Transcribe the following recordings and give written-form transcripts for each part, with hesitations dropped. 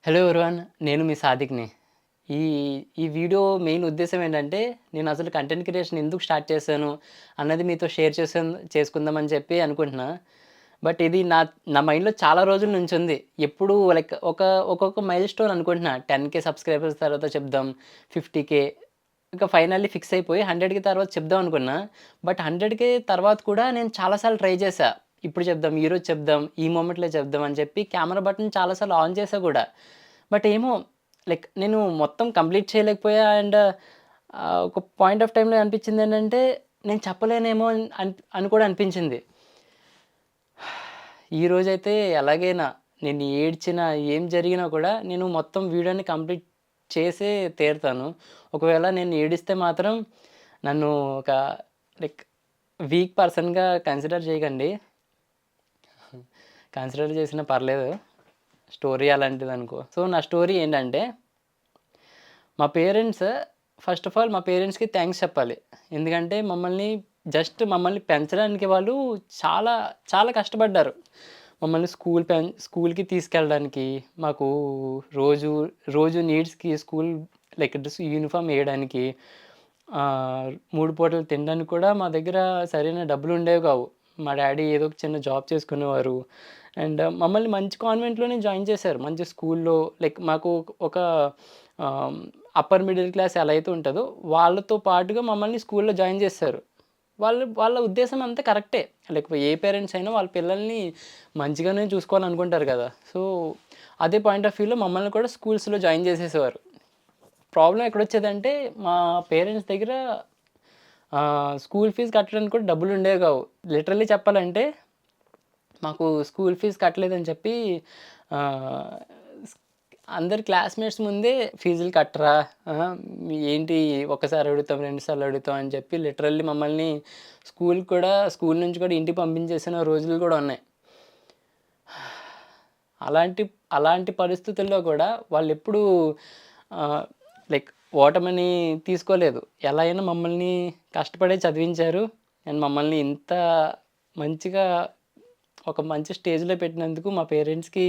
Hello everyone. నేను మీ సాదిక్‌ని. ఈ ఈ వీడియో మెయిన్ ఉద్దేశ్యం ఏంటంటే, నేను అసలు కంటెంట్ క్రియేషన్ ఎందుకు స్టార్ట్ చేశాను అన్నది మీతో షేర్ చేసుకుందామని చెప్పి అనుకుంటున్నా. బట్ ఇది నా మైండ్‌లో చాలా రోజుల నుంచి ఉంది. ఎప్పుడు లైక్ ఒక్కొక్క మైల్‌స్టోన్ అనుకుంటున్నా. 10,000 సబ్స్క్రైబర్స్ తర్వాత చెప్దాం. 50,000 ఇంకా ఫైనల్లీ ఫిక్స్ అయిపోయి 100,000 తర్వాత చెప్దాం అనుకున్నా. బట్ 100,000 తర్వాత కూడా నేను చాలా సార్లు ట్రై చేశా. ఇప్పుడు చెప్దాం, ఈరోజు చెప్దాం, ఈ మొమెంట్‌లో చెప్దాం అని చెప్పి కెమెరా బటన్ చాలా సార్లు ఆన్ చేశా కూడా. బట్ ఏమో లైక్ నేను మొత్తం కంప్లీట్ చేయలేకపోయా. అండ్ ఒక పాయింట్ ఆఫ్ టైమ్‌లో అనిపించిందేంటంటే, నేను చెప్పలేనేమో అని కూడా అనిపించింది. ఈరోజైతే ఎలాగైనా నేను ఏడ్చినా, ఏం జరిగినా కూడా నేను మొత్తం వీడియోని కంప్లీట్ చేసే తీరుతాను. ఒకవేళ నేను ఏడిస్తే మాత్రం నన్ను ఒక లైక్ వీక్ పర్సన్‌గా కన్సిడర్ చేయకండి. కన్సిడర్ చేసినా పర్లేదు. స్టోరీ అలాంటిదనుకో. సో, నా స్టోరీ ఏంటంటే, మా పేరెంట్స్ ఫస్ట్ ఆఫ్ ఆల్ మా పేరెంట్స్‌కి థాంక్స్ చెప్పాలి. ఎందుకంటే మమ్మల్ని పెంచడానికి వాళ్ళు చాలా, చాలా కష్టపడ్డారు. మమ్మల్ని స్కూల్‌కి తీసుకెళ్ళడానికి, మాకు రోజు, రోజు నీడ్స్‌కి స్కూల్ లైక్ యూనిఫార్మ్ ఎయడానికి, 3 పూటలు తినడానికి కూడా మా దగ్గర సరైన డబ్బులుండేవి కావు. మా డ్యాడీ ఏదో ఒక చిన్న జాబ్ చేసుకునేవారు. అండ్ మమ్మల్ని మంచి కాన్వెంట్‌లోనే జాయిన్ చేశారు. మంచి స్కూల్‌లో లైక్ మాకు ఒక ఆహ్, అప్పర్ మిడిల్ క్లాస్ ఎలా అయితే ఉంటదో, వాళ్ళతో పాటుగా మమ్మల్ని స్కూల్‌లో జాయిన్ చేశారు. వాళ్ళ ఉద్దేశ్యం అంతా కరెక్టే. లైక్ ఏ పేరెంట్స్ అయినా వాళ్ళ పిల్లల్ని మంచిగానే చూసుకోవాలనుకుంటారు కదా! సో, అదే పాయింట్ ఆఫ్ వ్యూలో మమ్మల్ని కూడా స్కూల్స్‌లో జాయిన్ చేసేసేవారు. ప్రాబ్లమ్ ఎక్కడొచ్చేదంటే, మా పేరెంట్స్ దగ్గర స్కూల్ ఫీజ్ కట్టడానికి కూడా డబ్బులుండేవి కావు. లిటరల్లీ చెప్పాలంటే, మాకు స్కూల్ ఫీజ్ కట్టలేదని చెప్పి ఆహ్, స్ అందరి క్లాస్‌మేట్స్ ముందే ఫీజులు కట్టరా! ఏంటి ఒక్కసారి అడుగుతాం, 2 సార్లు అడుగుతాం అని చెప్పి లిటరల్లీ మమ్మల్ని స్కూల్ నుంచి కూడా ఇంటికి పంపించేసిన రోజులు కూడా ఉన్నాయి. అలాంటి అలాంటి పరిస్థితుల్లో కూడా వాళ్ళెప్పుడూ ఆహ్, లైక్ ఓటమిని తీసుకోలేదు. ఎలా అయినా మమ్మల్ని కష్టపడే చదివించారు. అండ్ మమ్మల్ని ఇంత మంచిగా ఒక మంచి స్టేజ్‌లో పెట్టినందుకు మా పేరెంట్స్‌కి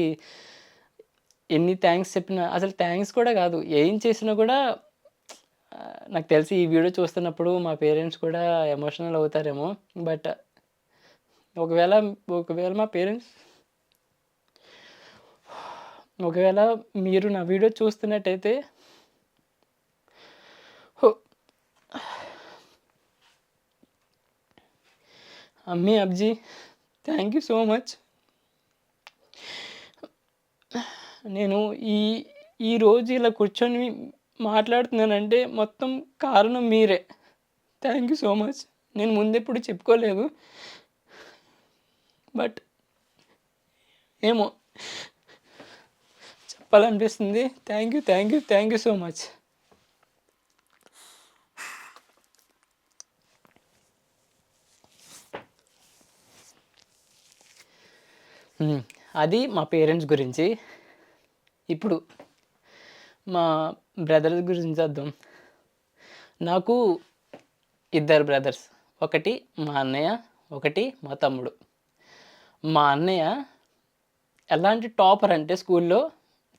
ఎన్ని థాంక్స్ చెప్పినా అసలు థాంక్స్ కూడా కాదు. ఏం చేసినా కూడా నాకు తెలిసి ఈ వీడియో చూస్తున్నప్పుడు మా పేరెంట్స్ కూడా ఎమోషనల్ అవుతారేమో. బట్ ఒకవేళ ఒకవేళ మా పేరెంట్స్ ఒకవేళ మీరు నా వీడియో చూస్తున్నట్టయితే హో అమ్మీ, అబ్జీ, థ్యాంక్ యూ సో మచ్. నేను ఈ ఈరోజు ఇలా కూర్చొని మాట్లాడుతున్నానంటే మొత్తం కారణం మీరే. Thank you so much. నేను ముందెప్పుడు చెప్పుకోలేదు. బట్ ఏమో చెప్పాలనిపిస్తుంది. Thank you, thank you, thank you so much. అది మా పేరెంట్స్ గురించి. ఇప్పుడు మా బ్రదర్స్ గురించి చూద్దాం. నాకు ఇద్దరు బ్రదర్స్. ఒకటి మా అన్నయ్య, ఒకటి మా తమ్ముడు. మా అన్నయ్య ఎలాంటి టాపర్ అంటే స్కూల్‌లో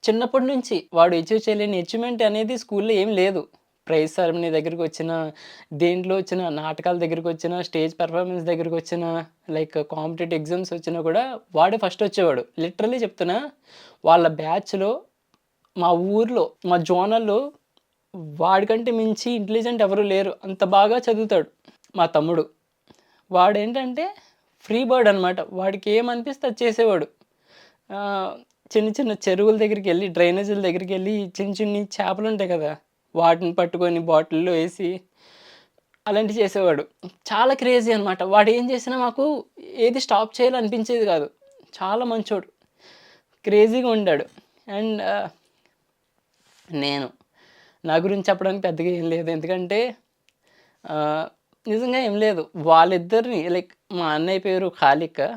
చిన్నప్పటి నుంచి వాడు అచీవ్ చేయలేని అచీవ్‌మెంట్ అనేది స్కూల్‌లో ఏమి లేదు. ప్రైజ్ సెరమనీ దగ్గరికొచ్చినా, దేంట్లో వచ్చినా, నాటకాల దగ్గరికొచ్చినా, స్టేజ్ పెర్ఫార్మన్స్ దగ్గరికొచ్చినా, లైక్ కాంపిటేటివ్ ఎగ్జామ్స్ వచ్చినా కూడా వాడే ఫస్ట్ వచ్చేవాడు. లిటరల్లీ చెప్తున్నా, వాళ్ళ బ్యాచ్‌లో మా ఊర్లో, మా జోనల్‌లో వాడికంటే మించి ఇంటెలిజెంట్ ఎవరు లేరు. అంత బాగా చదువుతాడు మా తమ్ముడు. వాడేంటంటే ఫ్రీ బర్డ్ అనమాట. వాడికి ఏమనిపిస్తే అది చేసేవాడు. ఆహ్, చిన్న చిన్న చెరువుల దగ్గరికెళ్ళి, డ్రైనేజీల దగ్గరికెళ్ళి చిన్ని చిన్ని చేపలుంటాయి కదా! వాటిని పట్టుకొని బాటిల్‌లో ఏసి అలాంటివి చేసేవాడు. చాలా క్రేజీ అనమాట. వాడేం చేసినా మాకు ఏది స్టాప్ చేయాలనిపించేది కాదు. చాలా మంచోడు. క్రేజీగా ఉండాడు. అండ్ నేను నా గురించి చెప్పడానికి పెద్దగా ఏం లేదు. ఎందుకంటే ఆహ్, నిజంగా ఏం లేదు. వాళ్ళిద్దరిని లైక్ మా అన్నయ్య పేరు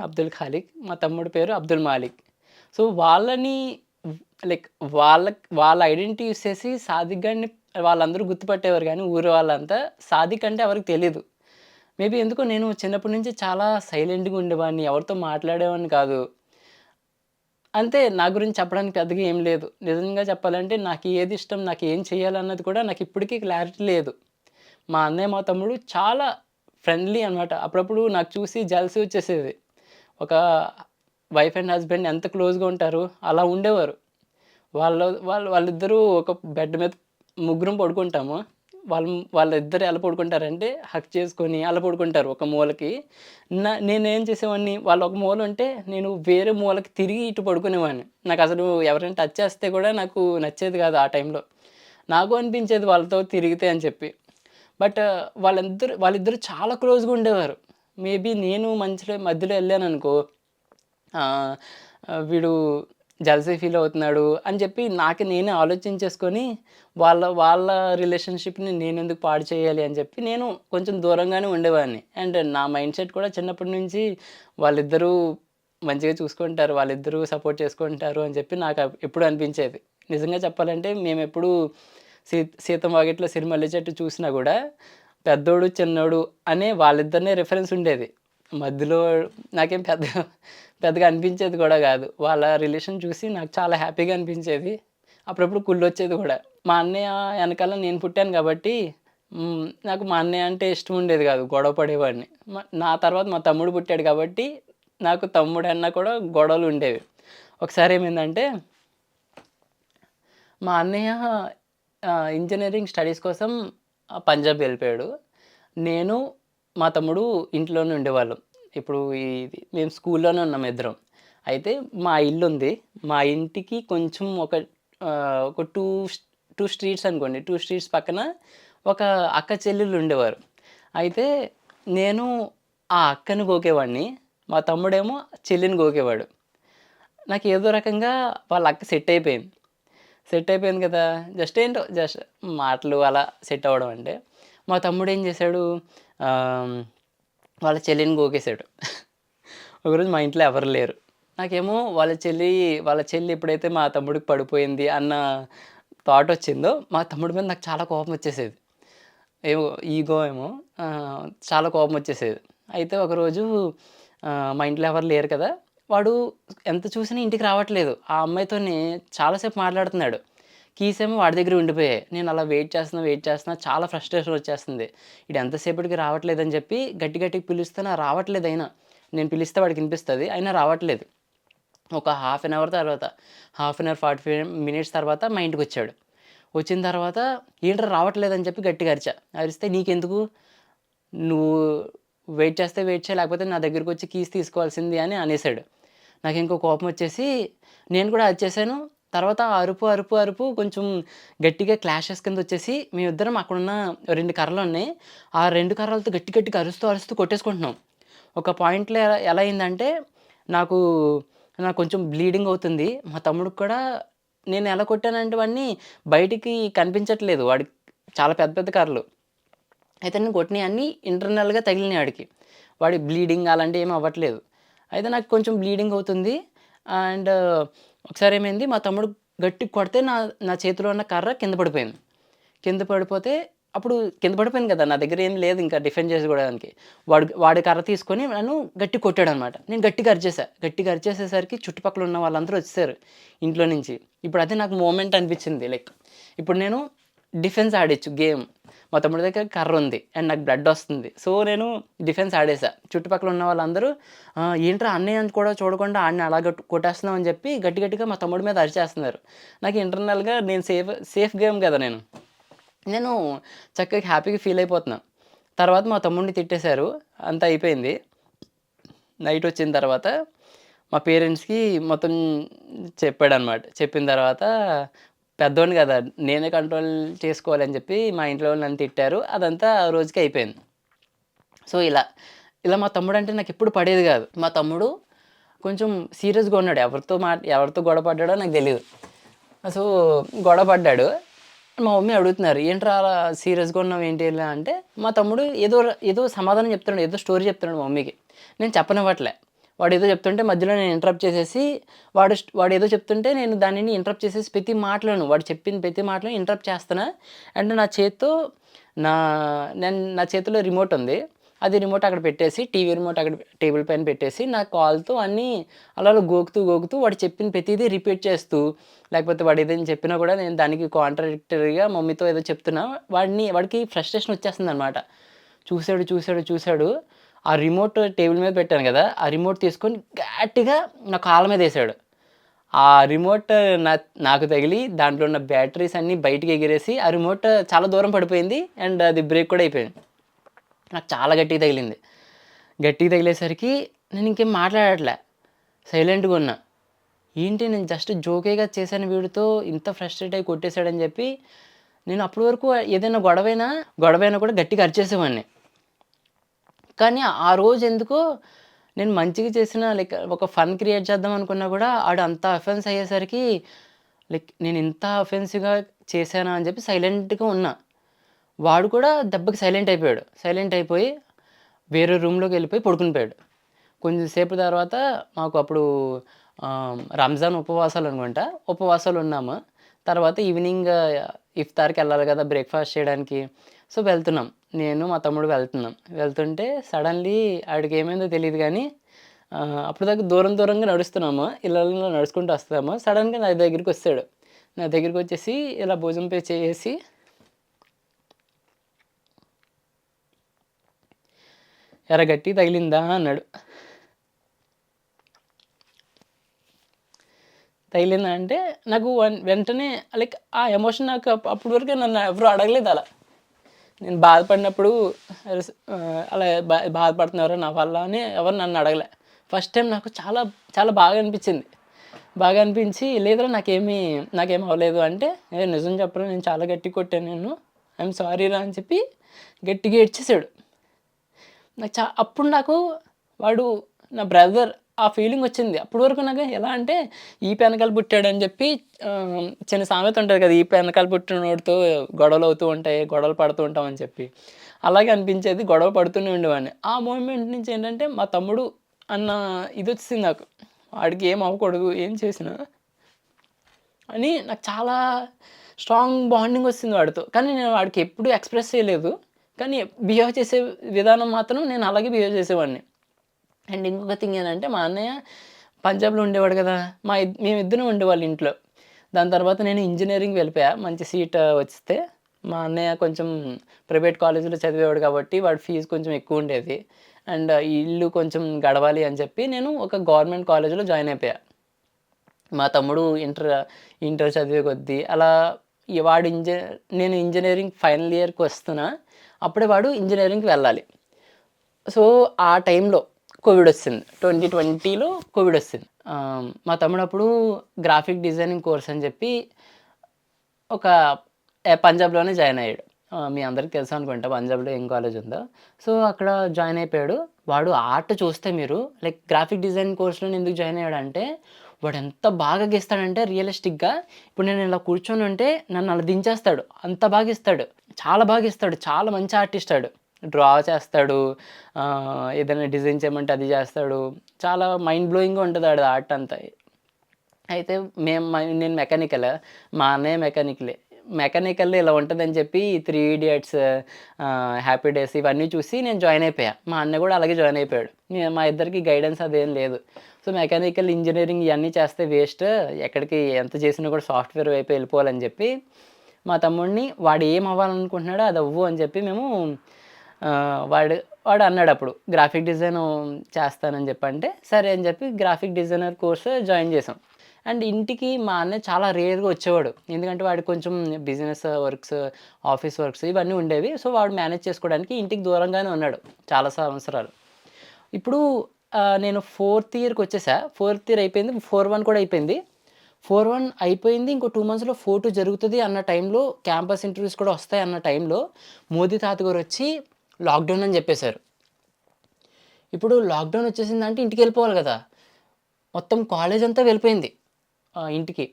అబ్దుల్ ఖాలిక్. మా తమ్ముడి పేరు అబ్దుల్ మాలిక్. సో, వాళ్ళని లైక్ వాళ్ళ ఐడెంటిటీ యూజ్ చేసి సాదిక్ గాడిని వాళ్ళందరూ గుర్తుపట్టేవారు గానీ ఊరు వాళ్ళంతా. సాదిక్ అంటే ఎవరికీ తెలీదు. మేబీ ఎందుకో నేను చిన్నప్పటి నుంచి చాలా సైలెంట్‌గా ఉండేవాడిని. ఎవరితో మాట్లాడేవాడిని కాదు. అంతే నా గురించి చెప్పడానికి పెద్దగా ఏం లేదు. నిజంగా చెప్పాలంటే నాకు ఏది ఇష్టం, నాకు ఏం చేయాలన్నది కూడా నాకు ఇప్పటికి క్లారిటీ లేదు. మా అన్నయ్య, మా తమ్ముడు చాలా ఫ్రెండ్లీ అనమాట. అప్పుడప్పుడు నాకు చూసి జెలసీ వచ్చేసేది. ఒక వైఫ్ అండ్ హస్బెండ్ ఎంత క్లోజ్‌గా ఉంటారు అలా ఉండేవారు. వాళ్ళిద్దరూ ఒక బెడ్ మీద ముగ్గురం పడుకుంటాము. వాళ్ళిద్దరు ఎలా పడుకుంటారంటే హగ్ చేసుకొని అలా పడుకుంటారు ఒక మూలకి. నేనేం చేసేవాడిని వాళ్ళు ఒక మూల ఉంటే నేను వేరే మూలకి తిరిగి ఇటు పడుకునేవాడిని. నాకసలు ఎవరైనా టచ్ చేస్తే కూడా నాకు నచ్చేది కాదు ఆ టైంలో. నాకు అనిపించేది వాళ్ళతో తిరిగితే అని చెప్పి. బట్ వాళ్ళిద్దరూ చాలా క్లోజ్‌గా ఉండేవారు. మేబీ నేను మధ్యలో ఎళ్ళాననుకో ఆహ్, వీడు జెలసీ ఫీల్ అవుతున్నాడు అని చెప్పి నాకు నేనే ఆలోచించేసుకొని వాళ్ళ రిలేషన్‌షిప్‌ని నేనెందుకు పాడు చేయాలి అని చెప్పి నేను కొంచెం దూరంగానే ఉండేవాడిని. అండ్ నా మైండ్ సెట్ కూడా చిన్నప్పటి నుంచి వాళ్ళిద్దరూ మంచిగా చూసుకుంటారు. వాళ్ళిద్దరూ సపోర్ట్ చేసుకుంటారు అని చెప్పి నాకు ఎప్పుడూ అనిపించేది. నిజంగా చెప్పాలంటే మేమెప్పుడూ సీతమ్మ వాకిట్లో సిరిమల్లె చెట్టు చూసినా గూడా పెద్దోడు, చిన్నోడు అనే వాళ్ళిద్దరినే రిఫరెన్స్ ఉండేది. మధ్యలో నాకేం పెద్దగా అనిపించేది కూడా గాదు. వాళ్ళ రిలేషన్ చూసి నాకు చాలా హ్యాపీగా అనిపించేది. అప్పుడప్పుడు కుళ్ళొచ్చేది గూడా. మా అన్నయ్య ఎనకాల నేను పుట్టాను గాబట్టి నాకు మా అన్నయ్య అంటే ఇష్టం ఉండేది గాదు. గొడవ పడేవాడిని. నా తర్వాత మా తమ్ముడు పుట్టాడు కాబట్టి నాకు తమ్ముడన్నా కూడా గొడవలుండేవి. ఒకసారి ఏమైందంటే మా అన్నయ్య ఇంజినీరింగ్ స్టడీస్ కోసం పంజాబ్ వెళ్ళిపోయాడు. నేను, మా తమ్ముడు ఇంట్లోనే ఉండేవాళ్ళం. ఇప్పుడు మేము స్కూల్లోనే ఉన్నాం ఇద్దరం. అయితే మా ఇల్లుంది. మా ఇంటికి కొంచెం ఒక 2 స్ట్రీట్స్ అనుకోండి. 2 స్ట్రీట్స్ పక్కన ఒక అక్క చెల్లెళ్ళు ఉండేవారు. అయితే నేను ఆ అక్కని గోకేవాడిని. మా తమ్ముడేమో చెల్లిని గోకేవాడు. నాకేదో రకంగా వాళ్ళ అక్క సెట్ అయిపోయింది. సెట్ అయిపోయింది కదా! జస్ట్ మాటలు అలా సెట్ అవ్వడం అంటే, మా తమ్ముడేం చేశాడు ఆహ్, వాళ్ళ చెల్లిని గోకేసాడు. ఒకరోజు మా ఇంట్లో ఎవరు లేరు. నాకేమో వాళ్ళ చెల్లి ఎప్పుడైతే మా తమ్ముడికి పడిపోయింది అన్న థాటొచ్చిందో, మా తమ్ముడి మీద నాకు చాలా కోపమొచ్చేసేది. ఏమో ఈగో ఏమో చాలా కోపమొచ్చేసేది. అయితే ఒకరోజు మా ఇంట్లో ఎవరు లేరు కదా! వాడు ఎంత చూసినా ఇంటికి రావట్లేదు. ఆ అమ్మాయితోని చాలా సేపు మాట్లాడుతున్నాడు. కీస్ ఏమో వాడి దగ్గరే ఉండిపోయాయి. నేనలా వెయిట్ చేస్తున్నా చాలా ఫ్రస్ట్రేషన్ వచ్చేస్తుంది. ఈడు ఎంతసేపటికి రావట్లేదని చెప్పి గట్టిగా పిలుస్తున్నా రావట్లేదయినా. నేను పిలిస్తే వాడికి వినిపిస్తది. అయినా రావట్లేదు. ఒక హాఫ్ అన్ అవర్ తర్వాత, హాఫ్ అన్ అవర్ 45 మినిట్స్ తర్వాత మా ఇంటికొచ్చాడు. వచ్చిన తర్వాత ఏంట్రా రావట్లేదని చెప్పి గట్టిగా అరిచా. అరిస్తే "నీకెందుకు? నువ్వు వెయిట్ చేయి లేకపోతే నా దగ్గరకొచ్చి కీస్ తీసుకోవాల్సింది" అని అనేసాడు. నాకింక కోపమొచ్చేసి నేను కూడా అరిచేసాను. తర్వాత అరుపు కొంచెం గట్టిగా క్లాషెస్ కిందొచ్చేసి మేమిద్దరం అక్కడున్న 2 కర్రలున్నాయి. ఆ 2 కర్రలతో గట్టిగా అరుస్తూ కొట్టేసుకుంటున్నాం. ఒక పాయింట్‌లో ఎలా అయిందంటే నాకు నాకు కొంచెం బ్లీడింగ్ అవుతుంది. మా తమ్ముడికి కూడా నేను ఎలా కొట్టానంటే వాడిని బయటికి కనిపించట్లేదు. వాడికి చాలా పెద్ద కర్రలు. అయితే నేను కొట్టినయన్నీ ఇంటర్నల్‌గా తగిలినాయి ఆడికి. వాడికి బ్లీడింగ్ అలాంటివి ఏమి అవ్వట్లేదు. అయితే నాకు కొంచెం బ్లీడింగ్ అవుతుంది. అండ్ ఒకసారి ఏమైంది మా తమ్ముడు గట్టిగా కొడితే నా నా చేతిలో ఉన్న కర్ర కింద పడిపోయింది. కింద పడిపోతే అప్పుడు కింద పడిపోయాను కదా! నా దగ్గర ఏం లేదు ఇంకా డిఫెండ్ చేసుకోవడానికి. వాడి కర్ర తీసుకొని నన్ను గట్టిగా కొట్టాడనమాట. నేను గట్టిగా అరిచేసా. గట్టిగా అరిచేసేసరికి చుట్టుపక్కల ఉన్న వాళ్ళందరూ వచ్చేసారు ఇంట్లో నుంచి. ఇప్పుడు అదే నాకు మూమెంట్ అనిపించింది. లైక్ ఇప్పుడు నేను డిఫెన్స్ ఆడొచ్చు గేమ్. మా తమ్ముడి దగ్గర కర్ర ఉంది. అండ్ నాకు బ్లడ్ వస్తుంది. సో, నేను డిఫెన్స్ ఆడేసా. చుట్టుపక్కల ఉన్న వాళ్ళందరూ ఏంట్రా అన్నయ్యని కూడా చూడకుండా ఆడిని అలా కొట్టేస్తున్నావు అని చెప్పి గట్టిగా మా తమ్ముడి మీద అరిచేస్తున్నారు. నాకు ఇంటర్నల్‌గా నేను సేఫ్ గేమ్ కదా నేను. నేను చక్కగా హ్యాపీగా ఫీల్ అయిపోతున్నా. తర్వాత మా తమ్ముడిని తిట్టేశారు. అంతా అయిపోయింది. నైటొచ్చిన తర్వాత మా పేరెంట్స్‌కి మొత్తం చెప్పాడనమాట. చెప్పిన తర్వాత పెద్దోడిని గదా! నేనే కంట్రోల్ చేసుకోవాలని చెప్పి మా ఇంట్లో వాళ్ళు నన్ను తిట్టారు. అదంతా ఆ రోజుకి అయిపోయింది. సో, ఇలా మా తమ్ముడంటే నాకెప్పుడు పడేది గాదు. మా తమ్ముడు కొంచెం సీరియస్‌గా ఉన్నాడు. ఎవరితో గొడవ పడ్డాడో నాకు తెలీదు. సో, గొడవ పడ్డాడు. మా మమ్మీ అడుగుతున్నారు, "ఏంట్రా అలా సీరియస్‌గా ఉన్నావు ఏంటి ఇలా" అంటే, మా తమ్ముడు ఏదో సమాధానం చెప్తున్నాడు. ఏదో స్టోరీ చెప్తున్నాడు మా మమ్మీకి. నేను చెప్పనివ్వట్లే. వాడేదో చెప్తుంటే మధ్యలో నేను ఇంటరప్ట్ చేసేసి, వాడేదో చెప్తుంటే నేను దానిని ఇంటరప్ట్ చేసేసి ప్రతి మాటలోను వాడు చెప్పిన ప్రతి మాటలో ఇంటరప్ట్ చేస్తున్నా. అండ్ నా చేత్తో నా చేతిలో రిమోట్ ఉంది. అది రిమోట్ అక్కడ పెట్టేసి, టీవీ రిమోట్ అక్కడ టేబుల్ పైన పెట్టేసి, నా కాల్‌తో అన్నీ అలా అలా గోకుతూ, గోకుతూ వాడు చెప్పిన ప్రతీదీ రిపీట్ చేస్తూ, లేకపోతే వాడు ఏదైనా చెప్పినా కూడా నేను దానికి కాంట్రాడిక్టరీగా మమ్మీతో ఏదో చెప్తున్నా, వాడికి ఫ్రస్ట్రేషన్ వచ్చేస్తుందనమాట. చూసాడు, చూసాడు, చూసాడు. ఆ రిమోట్ టేబుల్ మీద పెట్టాను గదా! ఆ రిమోట్ తీసుకొని గట్టిగా నా కాళ్ళ మీదేసాడు. ఆ రిమోట్ నా నాకు తగిలి దాంట్లో ఉన్న బ్యాటరీస్ అన్నీ బయటికి ఎగిరేసి, ఆ రిమోట్ చాలా దూరం పడిపోయింది. అండ్ అది బ్రేక్ కూడా అయిపోయింది. నాకు చాలా గట్టిగా తగిలింది. గట్టిగా తగిలేసరికి నేను ఇంకేం మాట్లాడట్లే. సైలెంట్‌గా ఉన్నా. ఏంటి నేను జస్ట్ జోకేగా చేశాను వీడితో ఇంత ఫ్రస్ట్రేట్ అయ్యి కొట్టేసాడని చెప్పి, నేను అప్పటి వరకు ఏదైనా గొడవైనా కూడా గట్టిగా అరిచేసేవాడిని. కానీ ఆ రోజు ఎందుకో నేను మంచిగా చేసిన లైక్ ఒక ఫన్ క్రియేట్ చేద్దాం అనుకున్నా కూడా ఆడు అంత అఫెన్స్ అయ్యేసరికి లైక్ నేను ఇంత అఫెన్సివ్‌గా చేశానా అని చెప్పి సైలెంట్‌గా ఉన్నా. వాడు కూడా దెబ్బకి సైలెంట్ అయిపోయాడు. సైలెంట్ అయిపోయి వేరే రూమ్‌లోకెళ్ళిపోయి పడుకుని పోయాడు. కొంచెం సేపు తర్వాత మాకు అప్పుడు రంజాన్ ఉపవాసాలనుకుంటా. ఉపవాసాలున్నాము. తర్వాత ఈవినింగ్ ఇఫ్తార్‌కెళ్ళాలి కదా! బ్రేక్‌ఫాస్ట్ చేయడానికి. సో, వెళ్తున్నాం. నేను, మా తమ్ముడు వెళ్తున్నాం. వెళ్తుంటే సడన్‌లీ ఆడికేమైందో తెలీదు గానీ అప్పటిదాకా దూరం దూరంగా నడుస్తున్నాము. ఇలా ఇలా నడుచుకుంటూ వస్తున్నాము. సడెన్‌గా నా దగ్గరికొచ్చేసాడు. నా దగ్గరికొచ్చేసి ఇలా భుజంపై చేయేసి "ఏరా గట్టిగ తగిలిందా?" అన్నాడు. తగిలిందా అంటే నాకు వెంటనే లైక్ ఆ ఎమోషన్ నాకు అప్పటి వరకు నన్ను ఎవరు అడగలేదు అలా. నేను బాధపడినప్పుడు అలా బాధపడుతున్నారా నా వల్ల అని ఎవరు నన్ను అడగలే. ఫస్ట్ టైమ్ నాకు చాలా చాలా బాగా అనిపించింది. బాగా అనిపించి లేదురా నాకేమి అవ్వలేదు అంటే, "ఏ నిజం చెప్పరా నేను చాలా గట్టిగా కొట్టాను నిన్ను. ఐయామ్ సారీ రా" అని చెప్పి గట్టిగా ఏడ్చేసాడు. అప్పుడు నాకు వాడు నా బ్రదర్ ఆ ఫీలింగొచ్చింది. అప్పటి వరకు నాకు ఎలా అంటే ఈపు ఎనకాల పుట్టాడని జెప్పి చిన్న సామెత ఉంటది కదా! ఈపు ఎనకాల పుట్టినోడితో గొడవలవుతూ ఉంటాయి. గొడవలు పడుతూ ఉంటామని చెప్పి. అలాగే అనిపించేది. గొడవ పడుతూనే ఉండేవాడిని. ఆ మూమెంట్ నుంచి ఏంటంటే మా తమ్ముడు అన్న ఇదొచ్చేసింది నాకు. వాడికి ఏం అవ్వకూడదు ఏం చేసినా అని నాకు చాలా స్ట్రాంగ్ బాండింగొచ్చేసింది వాడితో. కానీ నేను వాడికి ఎప్పుడు ఎక్స్‌ప్రెస్ చేయలేదు. కానీ బిహేవ్ చేసే విధానం మాత్రం నేను అలాగే బిహేవ్ చేసేవాడిని. అండ్ ఇంకొక థింగ్ ఏంటంటే మా అన్నయ్య పంజాబ్‌లో ఉండేవాడు కదా! మేమిద్దరం ఉండేవాళ్ళం ఇంట్లో. దాని తర్వాత నేను ఇంజినీరింగ్ వెళ్ళిపోయా. మంచి సీట్ వస్తే. మా అన్నయ్య కొంచెం ప్రైవేట్ కాలేజ్‌లో చదివేవాడు కాబట్టి వాడి ఫీజు కొంచెం ఎక్కువుండేది. అండ్ ఇల్లు కొంచెం గడవాలి అని చెప్పి నేను ఒక గవర్నమెంట్ కాలేజ్‌లో జాయిన్ అయిపోయా. మా తమ్ముడు ఇంటర్ చదివే కొద్దీ అలా వాడు నేను ఇంజినీరింగ్ ఫైనల్ ఇయర్‌కొస్తున్నా. అప్పుడే వాడు ఇంజినీరింగ్‌కి వెళ్ళాలి. సో, ఆ టైంలో కోవిడొచ్చింది. 2020లో కోవిడొచ్చింది. మా తమ్ముడప్పుడు గ్రాఫిక్ డిజైనింగ్ కోర్స్ అని జెప్పి ఒక పంజాబ్‌లోనే జాయిన్ అయ్యాడు. మీ అందరికి తెలుసనుకుంటా పంజాబ్‌లో ఏం కాలేజ్ ఉందో. సో, అక్కడ జాయిన్ అయిపోయాడు. వాడు ఆర్ట్ చూస్తే మీరు లైక్ గ్రాఫిక్ డిజైన్ కోర్స్‌లోనే ఎందుకు జాయిన్ అయ్యాడంటే, వాడెంత బాగా గీస్తాడంటే రియలిస్టిక్‌గా ఇప్పుడు నేను ఇలా కూర్చొనుంటే నన్ను అలా దించేస్తాడు. అంత బాగా ఇస్తాడు. చాలా బాగా ఇస్తాడు. చాలా మంచి ఆర్టిస్ట్ ఆడు. డ్రా చేస్తాడు. ఏదైనా డిజైన్ చేయమంటే అది చేస్తాడు. చాలా మైండ్ బ్లోయింగ్‌గా ఉంటది ఆడిది ఆర్ట్ అంతా. అయితే నేను మెకానికల్. మా అన్నయ్య మెకానికలే. మెకానికల్‌లో ఇలా ఉంటదని చెప్పి 'త్రీ ఇడియట్స్', 'హ్యాపీ డేస్' ఇవన్నీ చూసి నేను జాయిన్ అయిపోయా. మా అన్నయ్య కూడా అలాగే జాయిన్ అయిపోయాడు. మా ఇద్దరికి గైడెన్స్ అదేం లేదు. సో, మెకానికల్ ఇంజినీరింగ్ ఇయన్నీ చేస్తే వేస్ట్. ఎక్కడికి ఎంత చేసినా కూడా సాఫ్ట్‌వేర్ వైపే వెళ్ళిపోవాలని చెప్పి, మా తమ్ముడిని వాడు ఏం అవ్వాలనుకుంటున్నాడో అది అవ్వు అని చెప్పి మేము వాడు వాడు అన్నాడప్పుడు గ్రాఫిక్ డిజైను చేస్తానని చెప్పంటే, సరే అని చెప్పి గ్రాఫిక్ డిజైనర్ కోర్స్ జాయిన్ చేశాం. అండ్ ఇంటికి మా అన్నయ్య చాలా రేర్‌గా వచ్చేవాడు. ఎందుకంటే వాడికి కొంచెం బిజినెస్ వర్క్స్, ఆఫీస్ వర్క్స్ ఇవన్నీ ఉండేవి. సో, వాడు మేనేజ్ చేసుకోవడానికి ఇంటికి దూరంగానే ఉన్నాడు చాలా సంవత్సరాలు. ఇప్పుడు నేను ఫోర్త్ ఇయర్‌కొచ్చేసా. ఫోర్త్ ఇయర్ అయిపోయింది. 4-1 కూడా అయిపోయింది. 4-1 అయిపోయింది. ఇంకో 2 మంత్స్‌లో 4-2 జరుగుతది అన్న టైంలో క్యాంపస్ ఇంటర్వ్యూస్ కూడా వస్తాయన్న టైంలో మోదీ తాతగారొచ్చి లాక్‌డౌన్ అని జెప్పేశారు. ఇప్పుడు లాక్‌డౌన్ వచ్చేసిందంటే ఇంటికెళ్ళిపోవాలి గదా! మొత్తం కాలేజంతా వెళ్ళిపోయింది ఇంటికి.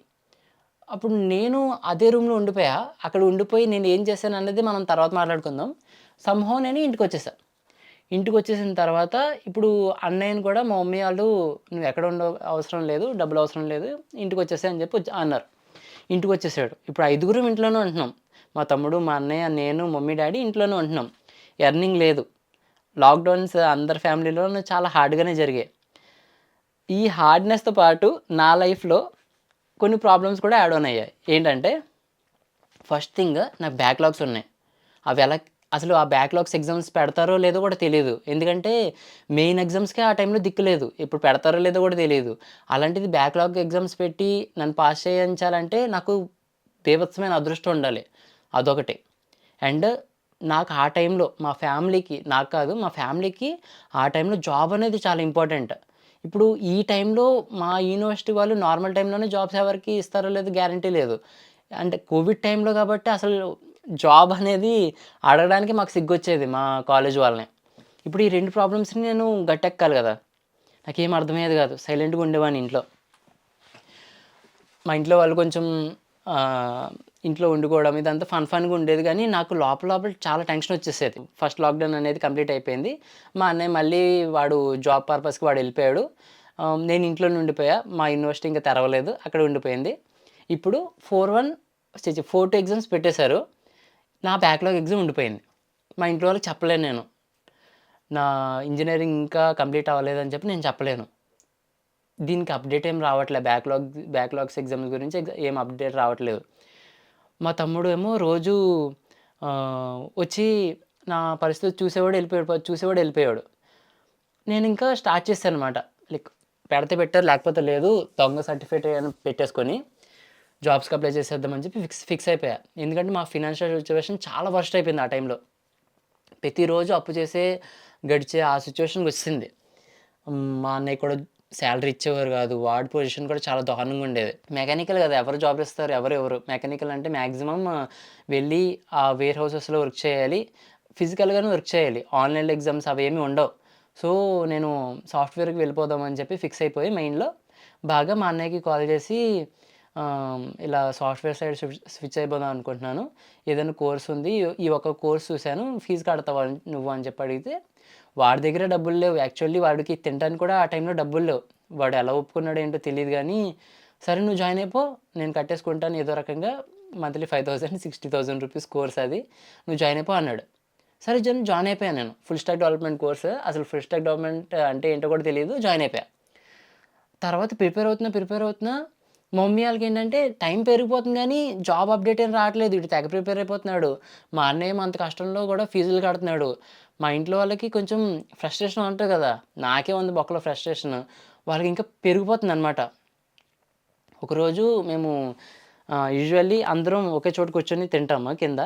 అప్పుడు నేను అదే రూమ్‌లో ఉండిపోయా. అక్కడ ఉండిపోయి నేనేం చేశానన్నది మనం తర్వాత మాట్లాడుకుందాం. సమ్‌హౌ నేను ఇంటికొచ్చేసా. ఇంటికొచ్చేసిన తర్వాత ఇప్పుడు అన్నయ్యని కూడా మా మమ్మీ ఆళ్ళు "నువ్వెక్కడ ఉండవు అవసరం లేదు. డబ్బులవసరం లేదు. ఇంటికొచ్చేసేయి" అని చెప్పి అన్నారు. ఇంటికొచ్చేసాడు. ఇప్పుడు ఐదుగురం ఇంట్లోనే ఉంటున్నాం. మా తమ్ముడు, మా అన్నయ్య, నేను, మమ్మీ, డ్యాడీ ఇంట్లోనే ఉంటున్నాం. ఎర్నింగ్ లేదు. లాక్‌డౌన్స్ అందరి ఫ్యామిలీలోనూ చాలా హార్డ్‌గానే జరిగాయి. ఈ హార్డ్‌నెస్‌తో పాటు నా లైఫ్‌లో కొన్ని ప్రాబ్లమ్స్ కూడా యాడ్ ఆన్ అయ్యాయి. ఏంటంటే ఫస్ట్ థింగ్ నాకు బ్యాక్‌లాగ్స్ ఉన్నాయి. అవి ఎలా అసలు ఆ బ్యాక్‌లాగ్స్ ఎగ్జామ్స్ పెడతారో లేదో కూడా తెలీదు. ఎందుకంటే మెయిన్ ఎగ్జామ్స్‌కే ఆ టైంలో దిక్కు లేదు. ఇప్పుడు పెడతారో లేదో కూడా తెలీదు. అలాంటిది బ్యాక్‌లాగ్ ఎగ్జామ్స్ పెట్టి నన్ను పాస్ చేయించాలంటే నాకు బీభత్సమైన అదృష్టం ఉండాలి. అదొకటి. అండ్ నాకు ఆ టైంలో మా ఫ్యామిలీకి నాకు కాదు మా ఫ్యామిలీకి ఆ టైంలో జాబ్ అనేది చాలా ఇంపార్టెంట్. ఇప్పుడు ఈ టైంలో మా యూనివర్సిటీ వాళ్ళు నార్మల్ టైంలోనే జాబ్స్ ఎవరికీ ఇస్తారో లేదో గ్యారంటీ లేదు. అంటే కోవిడ్ టైంలో కాబట్టి అసలు జాబ్ అనేది అడగడానికి మాకు సిగ్గొచ్చేది మా కాలేజ్ వాళ్ళని. ఇప్పుడు ఈ 2 ప్రాబ్లమ్స్‌ని నేను గట్టెక్కాలి గదా! నాకేం అర్థమయ్యేది గాదు. సైలెంట్‌గా ఉండేవాడిని ఇంట్లో. మా ఇంట్లో వాళ్ళు కొంచెం ఆహ్, ఇంట్లో వండుకోవడం ఇదంతా ఫన్‌గా ఉండేది గానీ, నాకు లోపల లోపల చాలా టెన్షనొచ్చేసేది. ఫస్ట్ లాక్‌డౌన్ అనేది కంప్లీట్ అయిపోయింది. మా అన్నయ్య మళ్ళీ వాడు జాబ్ పర్పస్‌కి వాడెళ్ళిపోయాడు. నేను ఇంట్లోనే ఉండిపోయా. మా యూనివర్సిటీ ఇంకా తెరవలేదు. అక్కడే ఉండిపోయింది. ఇప్పుడు 4-2 ఎగ్జామ్స్ పెట్టేశారు. నా బ్యాక్‌లాగ్ ఎగ్జామ్ ఉండిపోయింది. మా ఇంట్లో వాళ్ళకి చెప్పలేను నేను. నా ఇంజినీరింగ్ ఇంకా కంప్లీట్ అవ్వలేదని చెప్పి నేను చెప్పలేను. దీనికి అప్డేట్ ఏం రావట్లే. బ్యాక్‌లాగ్స్ ఎగ్జామ్స్ గురించి ఏం అప్డేట్ రావట్లేదు. మా తమ్ముడు ఏమో రోజూ వచ్చి నా పరిస్థితి చూసేవాడు ఎళ్ళిపోయాడు. నేనింకా స్టార్ట్ చేశాననమాట. లైక్ పెడితే పెట్టారు లేకపోతే లేదు. దొంగ సర్టిఫికేట్ అని పెట్టేసుకొని జాబ్స్‌కి అప్లై చేసేద్దామని చెప్పి ఫిక్స్ అయిపోయా. ఎందుకంటే మా ఫినాన్షియల్ సిట్యుయేషన్ చాలా వరస్ట్ అయిపోయింది ఆ టైంలో. ప్రతిరోజు అప్పు చేసే గడిచే ఆ సిట్యుయేషన్‌కొచ్చేసింది. మా అన్నయ్య కూడా సాలరీ ఇచ్చేవారు గాదు. వాడి పొజిషన్ కూడా చాలా దారుణంగా ఉండేది. మెకానికల్ గదా! ఎవరు జాబ్ ఇస్తారు? ఎవరు ఇవ్వరు. మెకానికల్ అంటే మాక్సిమం వెళ్ళి ఆ వేర్ హౌసెస్‌లో వర్క్ చేయాలి. ఫిజికల్‌గానే వర్క్ చేయాలి. ఆన్‌లైన్‌లో ఎగ్జామ్స్ అవేమీ ఉండవు. సో, నేను సాఫ్ట్‌వేర్‌కి వెళ్ళిపోదాం అని చెప్పి ఫిక్స్ అయిపోయి మైండ్‌లో బాగా మా అన్నయ్యకి కాల్ చేసి ఇలా సాఫ్ట్‌వేర్ సైడ్ స్విచ్ అయిపోదాం అనుకుంటున్నాను. ఏదైనా కోర్స్ ఉంది. ఈ ఒక్క కోర్స్ చూసాను. ఫీజు కడతావా నువ్వు అని చెప్పి అడిగితే వాడి దగ్గర డబ్బులు లేవు. యాక్చువల్లీ వాడికి తినడానికి కూడా ఆ టైంలో డబ్బులు లేవు. వాడు ఎలా ఒప్పుకున్నాడో ఏంటో తెలీదు గానీ, సరే నువ్వు జాయిన్ అయిపో. నేను కట్టేసుకుంటాను ఏదో రకంగా మంత్లీ 5,000, 60,000 రూపీస్ కోర్స్ అది. నువ్వు జాయిన్ అయిపో అన్నాడు. సరే జాయిన్ అయిపోయాను నేను. Full stack development course. అసలు ఫుల్ స్టాక్ డెవలప్‌మెంట్ అంటే ఏంటో కూడా తెలీదు. జాయిన్ అయిపోయా. తర్వాత ప్రిపేర్ అవుతున్నా మా మమ్మీ ఆళ్ళకేంటంటే టైం పెరిగిపోతుంది గానీ, జాబ్ అప్డేట్ ఏం రావట్లేదు. ఈడు తెగ ప్రిపేర్ అయిపోతున్నాడు. మా అన్నయ్యేమో అంత కష్టంలో గూడా ఫీజులు కడుతున్నాడు. మా ఇంట్లో వాళ్ళకి కొంచెం ఫ్రస్ట్రేషన్ ఉంటది గదా! నాకే ఉంది బొక్కలో ఫ్రస్ట్రేషన్. వాళ్ళకింకా పెరిగిపోతుందనమాట. ఒకరోజు మేము యూజువల్లీ అందరం ఒకే చోట కూర్చొని తింటాము కింద.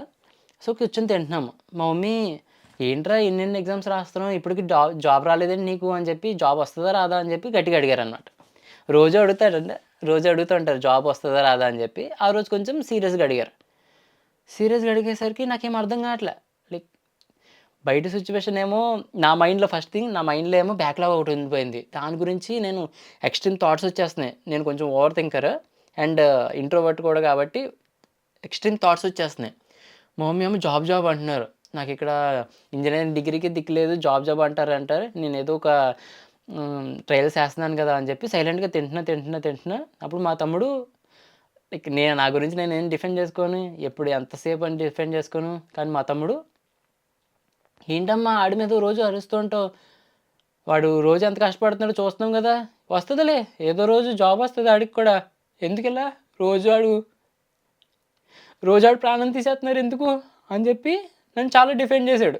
సో, కూర్చొని తింటున్నాము. మా మమ్మీ "ఏంట్రా ఇన్నిన్ని ఎగ్జామ్స్ రాస్తున్నావు ఇప్పటికి జాబ్ రాలేదేంటి నీకు" అని చెప్పి "జాబ్ వస్తదా? రాదా?" అని చెప్పి గట్టిగా అడిగారనమాట. రోజు అడుగుతారండి. రోజు అడుగుతూ ఉంటారు జాబ్ వస్తదా? రాదా? అని చెప్పి. ఆ రోజు కొంచెం సీరియస్‌గా అడిగారు. సీరియస్‌గా అడిగేసరికి నాకేం అర్థం కావట్లే. లైక్ బయట సిట్యుయేషన్ ఏమో నా మైండ్‌లో ఏమో బ్యాక్‌లాగ్ ఒకటి ఉండిపోయింది. దాని గురించి నేను ఎక్స్‌ట్రీమ్ థాట్స్ వచ్చేస్తున్నాయి. నేను కొంచెం ఓవర్ థింకర్ అండ్ ఇంట్రోవర్ట్ కూడా కాబట్టి ఎక్స్‌ట్రీమ్ థాట్స్ వచ్చేస్తున్నాయి. మా మమ్మీ ఏమో జాబ్ అంటున్నారు. నాకిక్కడ ఇంజినీరింగ్ డిగ్రీకి దిక్కు లేదు. జాబ్ అంటారు. నేనేదో ఒక ట్రయల్స్ ఏస్తున్నాను కదా! అని చెప్పి సైలెంట్‌గా తింటున్నా. అప్పుడు మా తమ్ముడు లైక్ నా గురించి నేనేం డిఫెండ్ చేసుకోను. ఎప్పుడు ఎంతసేపు అని డిఫెండ్ చేసుకోను. కానీ మా తమ్ముడు "ఏంటమ్మా ఆడి మీద రోజు అరుస్తూ ఉంటావు? వాడు రోజు ఎంత కష్టపడుతున్నాడో చూస్తున్నాం గదా! వస్తదిలే ఏదో రోజు జాబ్ వస్తది ఆడికి కూడా. ఎందుకిలా రోజు ఆడు రోజు ఆడు ప్రాణం తీసేస్తున్నారు ఎందుకు?" అని చెప్పి నన్ను చాలా డిఫెండ్ చేసాడు.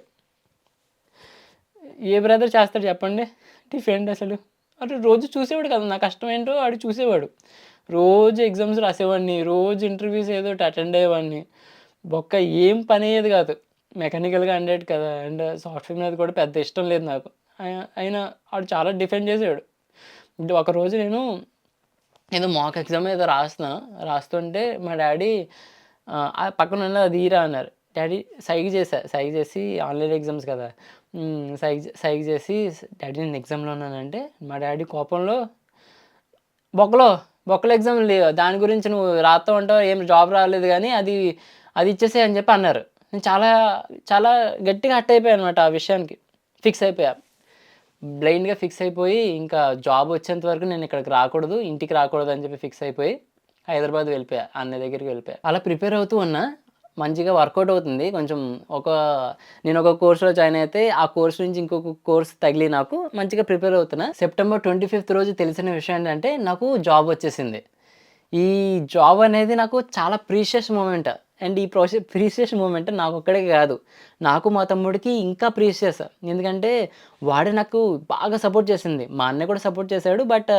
ఏ బ్రదర్ చేస్తాడు చెప్పండి డిఫెండ్ అసలు? అంటే రోజు చూసేవాడు కదా! నా కష్టం ఏంటో ఆడు చూసేవాడు. రోజు ఎగ్జామ్స్ రాసేవాడిని. రోజు ఇంటర్వ్యూస్ ఏదో ఒకటి అటెండ్ అయ్యేవాడిని. బొక్క ఏం పనయ్యేది కాదు. మెకానికల్‌గా హండ్రెడ్ కదా! అండ్ సాఫ్ట్‌వేర్ మీద కూడా పెద్ద ఇష్టం లేదు నాకు. అయినా ఆడు చాలా డిఫెండ్ చేసాడు. అంటే ఒకరోజు నేను ఏదో మాక్ ఎగ్జామ్ ఏదో రాస్తుంటే మా డ్యాడీ ఆ పక్కనున్న అది ఇయ్యిరా అన్నారు. డ్యాడీ సైగ చేసి ఆన్‌లైన్ ఎగ్జామ్స్ కదా! సైగ చేసి డ్యాడీ నేను ఎగ్జామ్‌లో ఉన్నానంటే మా డ్యాడీ కోపంలో బొక్కలో బొక్కలో ఎగ్జామ్ దాని గురించి నువ్వు రాత్తా ఉంటావు ఏం జాబ్ రాలేదు గానీ అది ఇచ్చేసేయి అని చెప్పి అన్నారు. నేను చాలా చాలా గట్టిగా హర్ట్ అయిపోయానన్నమాట ఆ విషయానికి. ఫిక్స్ అయిపోయా. బ్లైండ్‌గా ఫిక్స్ అయిపోయి ఇంకా జాబ్ వచ్చేంత వరకు నేను ఇక్కడికి రాకూడదు. ఇంటికి రాకూడదు అని చెప్పి ఫిక్స్ అయిపోయి హైదరాబాద్ వెళ్ళిపోయా. అన్నయ్య దగ్గరికి వెళ్ళిపోయా. అలా ప్రిపేర్ అవుతూ ఉన్నా. మంచిగా వర్కౌట్ అవుతుంది. కొంచెం ఒక నేనొక కోర్స్‌లో జాయిన్ అయితే, ఆ కోర్స్ నుంచి ఇంకొక కోర్స్ తగిలి నాకు మంచిగా ప్రిపేర్ అవుతున్నా. సెప్టెంబర్ 25థ్ రోజు తెలిసిన విషయం ఏంటంటే, నాకు జాబ్ వచ్చేసింది. ఈ జాబ్ అనేది నాకు చాలా ప్రీషియస్ మూమెంట్. అండ్ ఈ ప్రీషియస్ మూమెంట్ నాకొక్కడికే కాదు. నాకు మా తమ్ముడికి ఇంకా ప్రీషియస్. ఎందుకంటే వాడే నాకు బాగా సపోర్ట్ చేసింది. మా అన్నయ్య కూడా సపోర్ట్ చేసాడు. బట్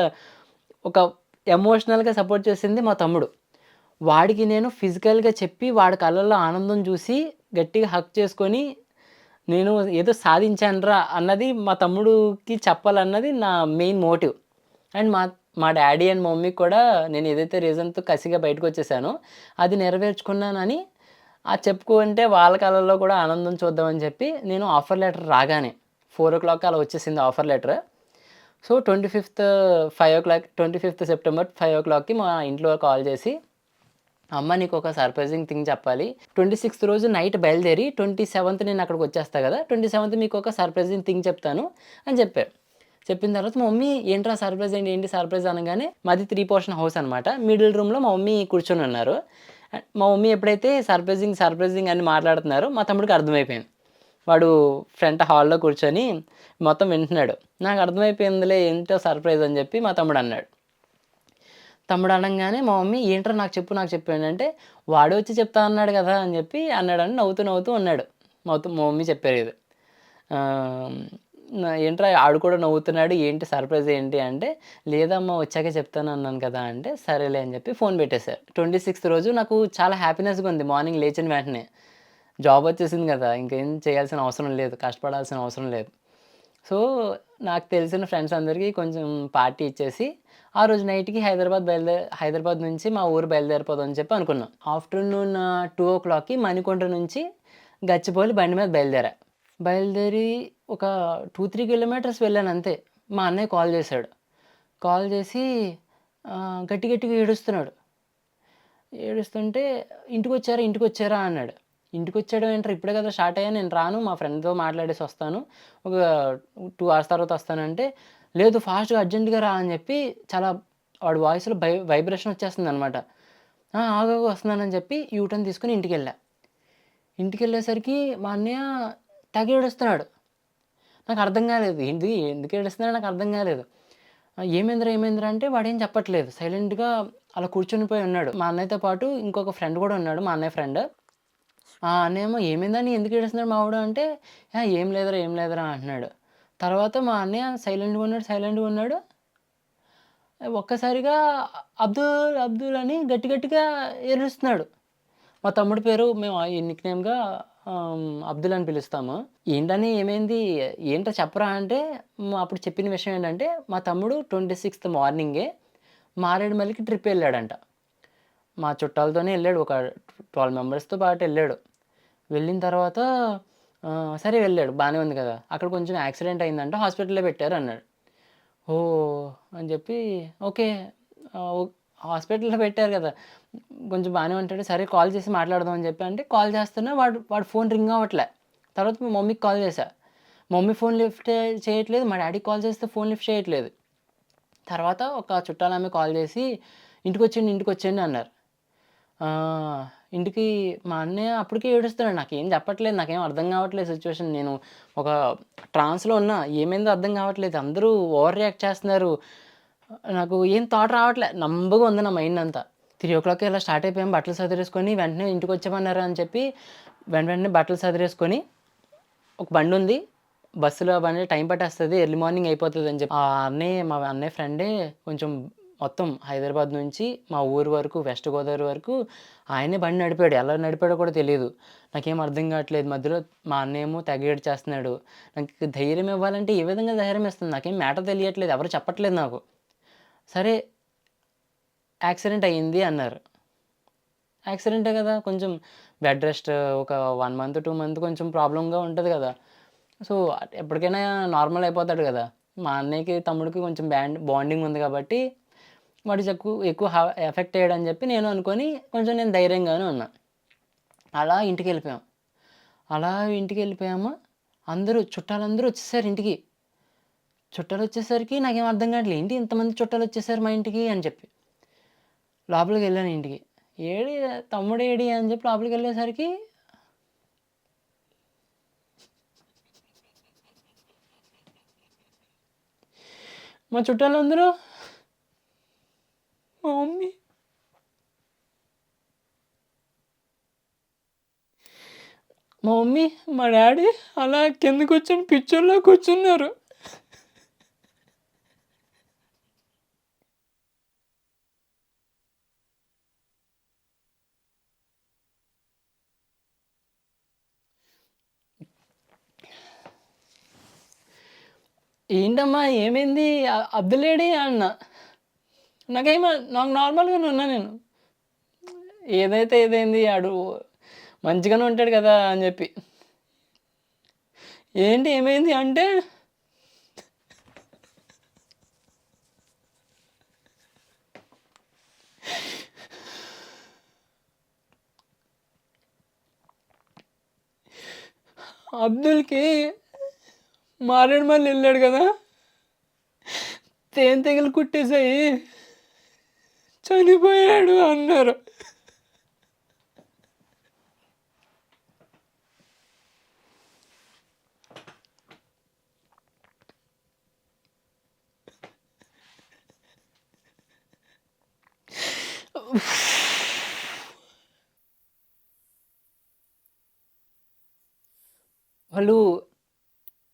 ఒక ఎమోషనల్‌గా సపోర్ట్ చేసింది మా తమ్ముడు. వాడికి నేను ఫిజికల్‌గా చెప్పి వాడి కళ్ళల్లో ఆనందం చూసి గట్టిగా హగ్ చేసుకొని, నేను ఏదో సాధించానురా అన్నది మా తమ్ముడికి చెప్పాలన్నది నా మెయిన్ మోటివ్. అండ్ మా మా డ్యాడీ అండ్ మమ్మీకి కూడా నేను ఏదైతే రీజన్‌తో కసిగా బయటకొచ్చేసానో, అది నెరవేర్చుకున్నానని చెప్పుకుంటే వాళ్ళ కళ్ళల్లో కూడా ఆనందం చూద్దామని చెప్పి, నేను ఆఫర్ లెటర్ రాగానే 4:00 అలా వచ్చేసింది ఆఫర్ లెటర్. సో, 25థ్ సెప్టెంబర్ 5:00కి మా ఇంట్లో కాల్ చేసి, "అమ్మ నీకొక సర్ప్రైజింగ్ థింగ్ చెప్పాలి. 26థ్ రోజు నైట్ బయలుదేరి 27థ్ నేను అక్కడికొచ్చేస్తా గదా! 27థ్ మీకొక సర్ప్రైజింగ్ థింగ్ చెప్తాను" అని చెప్పారు. చెప్పిన తర్వాత మా మమ్మీ ఏంట్రా సర్ప్రైజ్ ఏంటి సర్ప్రైజ్ అనగానే మాది 3 పోర్షన్ హౌస్ అనమాట. మిడిల్ రూమ్‌లో మా మమ్మీ కూర్చొనున్నారు. మా మమ్మీ ఎప్పుడైతే సర్ప్రైజింగ్, సర్ప్రైజింగ్ అని మాట్లాడుతున్నారో మా తమ్ముడికి అర్థమైపోయింది. వాడు ఫ్రంట్ హాల్‌లో కూర్చొని మొత్తం వింటున్నాడు. నాకు అర్థమైపోయిందిలే ఏంటో సర్ప్రైజ్ అని చెప్పి మా తమ్ముడన్నాడు. తమ్ముడు అనంగానే మా మమ్మీ ఏంట్రా నాకు చెప్పు, నాకు చెప్పు అంటే, వాడే వచ్చి చెప్తా అన్నాడు కదా! అని చెప్పి అన్నాడని నవ్వుతూ, నవ్వుతూ ఉన్నాడు. మా మమ్మీ చెప్పారు ఇది. ఆహ్, ఏంట్రా ఆడు కూడా నవ్వుతున్నాడు. ఏంటి సర్ప్రైజ్ ఏంటి అంటే, లేదమ్మా వచ్చాకే చెప్తాను అన్నాను కదా! అంటే, సరేలే అని చెప్పి ఫోన్ పెట్టేశారు. 26థ్ రోజు నాకు చాలా హ్యాపీనెస్‌గా ఉంది మార్నింగ్ లేచిన వెంటనే. జాబ్ వచ్చేసింది కదా! ఇంకేం చేయాల్సిన అవసరం లేదు. కష్టపడాల్సిన అవసరం లేదు. సో, నాకు తెలిసిన ఫ్రెండ్స్ అందరికీ కొంచెం పార్టీ ఇచ్చేసి, ఆ రోజు నైట్‌కి హైదరాబాద్ నుంచి మా ఊరు బయలుదేరిపోదాం అని చెప్పి అనుకున్నాం. ఆఫ్టర్‌నూన్ 2:00కి మణికొండ నుంచి గచ్చిబౌలి బండి మీద బయలుదేరా. బయలుదేరి ఒక 2, 3 కిలోమీటర్స్ వెళ్ళానంతే. మా అన్నయ్య కాల్ చేశాడు. కాల్ చేసి గట్టి గట్టిగా ఏడుస్తున్నాడు. ఏడుస్తుంటే "ఇంటికొచ్చారా? ఇంటికొచ్చారా?" అన్నాడు. ఇంటికొచ్చేయడం ఏంట్రా ఇప్పుడే కదా స్టార్ట్ అయ్యా. నేను రాను మా ఫ్రెండ్‌తో మాట్లాడేసి వస్తాను. ఒక 2 అవర్స్ తర్వాత వస్తానంటే, లేదు ఫాస్ట్‌గా అర్జెంట్‌గా రా అని చెప్పి చాలా వాడి వాయిస్‌లో వైబ్రేషన్ వచ్చేస్తుందనమాట. ఆగు వస్తున్నానని చెప్పి యూటర్న్ తీసుకొని ఇంటికెళ్ళా. ఇంటికెళ్ళేసరికి మా అన్నయ్య తెగ ఏడుస్తున్నాడు. నాకర్థం కాలేదు. ఏంటి ఎందుకు ఏడుస్తున్నాడో నాకర్థం కాలేదు. ఏమైందిరా? ఏమైందిరా? అంటే వాడేం చెప్పట్లేదు. సైలెంట్‌గా అలా కూర్చొనిపోయి ఉన్నాడు. మా అన్నయ్యతో పాటు ఇంకొక ఫ్రెండ్ కూడా ఉన్నాడు. మా అన్నయ్య ఫ్రెండ్. ఆ అన్నేమో "ఏమైందని ఎందుకు ఏడుస్తున్నాడు మావోడు" అంటే, ఏం లేదురా, ఏం లేదురా" అంటున్నాడు. తర్వాత మా అన్నయ్య సైలెంట్‌గా ఉన్నాడు. ఒక్కసారిగా అబ్దుల్, అబ్దుల్ అని గట్టి గట్టిగా ఏడుస్తున్నాడు. మా తమ్ముడి పేరు మేము నిక్‌నేమ్‌గా అబ్దుల్ అని పిలుస్తాము. ఏంటని ఏమైంది? ఏంటో చెప్పరా అంటే, అప్పుడు చెప్పిన విషయం ఏంటంటే, మా తమ్ముడు 26థ్ మార్నింగే మారేడుమల్లికి ట్రిప్ ఎళ్ళాడంట. మా చుట్టాలతోనే ఎళ్ళాడు. ఒక 12 మెంబర్స్‌తో పాటెళ్ళాడు. వెళ్ళిన తర్వాత సరే వెళ్ళాడు. బానే ఉంది కదా! అక్కడ కొంచెం యాక్సిడెంట్ అయిందంట. హాస్పిటల్‌లో పెట్టారన్నాడు. ఓహ్! అని చెప్పి ఓకే. ఆహ్, ఓ హాస్పిటల్‌లో పెట్టారు కదా! కొంచెం బానే ఉంటాడు. సరే కాల్ చేసి మాట్లాడదాం అని చెప్పి అంటే కాల్ చేస్తున్నా వాడి ఫోన్ రింగ్ అవ్వట్లే. తర్వాత మా మమ్మీకి కాల్ చేశా. మమ్మీ ఫోన్ లిఫ్ట్ చేయట్లేదు. మా డ్యాడీకి కాల్ చేస్తే ఫోన్ లిఫ్ట్ చేయట్లేదు. తర్వాత ఒక చుట్టాలామె కాల్ చేసి ఇంటికొచ్చేయండి అన్నారు. ఆహ్, ఇంటికి మా అన్నయ్య అప్పటికే ఏడుస్తున్నాడు. నాకేం చెప్పట్లేదు. నాకేం అర్థం కావట్లేదు సిట్యుయేషన్. నేను ఒక ట్రాన్స్‌లో ఉన్నా. ఏమైందో అర్థం కావట్లేదు. అందరూ ఓవర్ రియాక్ట్ చేస్తున్నారు. నాకు ఏం థాట్ రావట్లే. నంబుగా ఉంది నా మైండ్ అంతా. 3:00కి ఇలా స్టార్ట్ అయిపోయాం. బట్టలు సదిరేసుకొని వెంటనే ఇంటికొచ్చేయమన్నారు అని చెప్పి వెంటనే బట్టలు సదిరేసుకొని ఒక బండుంది. బస్సులో బండి టైం పట్టేస్తది. ఎర్లీ మార్నింగ్ అయిపోతదని చెప్పి మా అన్నయ్య ఫ్రెండే కొంచెం మొత్తం హైదరాబాద్ నుంచి మా ఊరు వరకు వెస్ట్ గోదావరి వరకు ఆయనే బండి నడిపాడు. ఎలా నడిపాడో కూడా తెలీదు. నాకేం అర్థం కావట్లేదు. మధ్యలో మా అన్నయ్యేమో తెగ ఏడ్చేస్తున్నాడు. నాకు ధైర్యం ఇవ్వాలంటే ఏ విధంగా ధైర్యం ఇస్తుంది? నాకేం మ్యాటర్ తెలియట్లేదు. ఎవరు చెప్పట్లేదు నాకు. సరే యాక్సిడెంట్ అయింది అన్నారు. యాక్సిడెంటే కదా! కొంచెం బెడ్ రెస్ట్ ఒక 1 మంత్, 2 మంత్ కొంచెం ప్రాబ్లమ్‌గా ఉంటది కదా! సో, ఎప్పటికైనా నార్మల్ అయిపోతాడు గదా! మా అన్నయ్యకి, తమ్ముడికి కొంచెం బాండింగ్ ఉంది కాబట్టి వాడు ఎక్కువ ఎఫెక్ట్ అయ్యాడని చెప్పి నేను అనుకోని కొంచెం నేను ధైర్యంగానే ఉన్నా. అలా ఇంటికెళ్ళిపోయాం. అలా ఇంటికెళ్ళిపోయాము. చుట్టాలందరూ వచ్చేసారు ఇంటికి. చుట్టాలొచ్చేసరికి నాకేం అర్థం కావట్లేదు. ఏంటి ఇంతమంది చుట్టాలొచ్చేసారు మా ఇంటికి అని చెప్పి. లోపలికెళ్ళాను ఇంటికి. ఏడి తమ్ముడేడి అని చెప్పి లోపలికెళ్ళేసరికి మా చుట్టాలందరూ మా మమ్మీ, మా మమ్మీ, మా డ్యాడీ అలా కింద కూర్చొని పిచ్చోల్లా కూర్చున్నారు. "ఏంటమ్మా ఏమైంది? అబ్దులేడి" అన్నా. నాకు నార్మల్‌గానే ఉన్నా నేను. ఏదైతే ఏదైంది ఆడు మంచిగానే ఉంటాడు కదా అని చెప్పి. "ఏంటి ఏమైంది?" అంటే అబ్దుల్‌కి మారేడుమల్లి ఎళ్ళాడు కదా! తేనెటీగలు కుట్టేసాయి. చనిపోయాడు అన్నారు. వాళ్ళు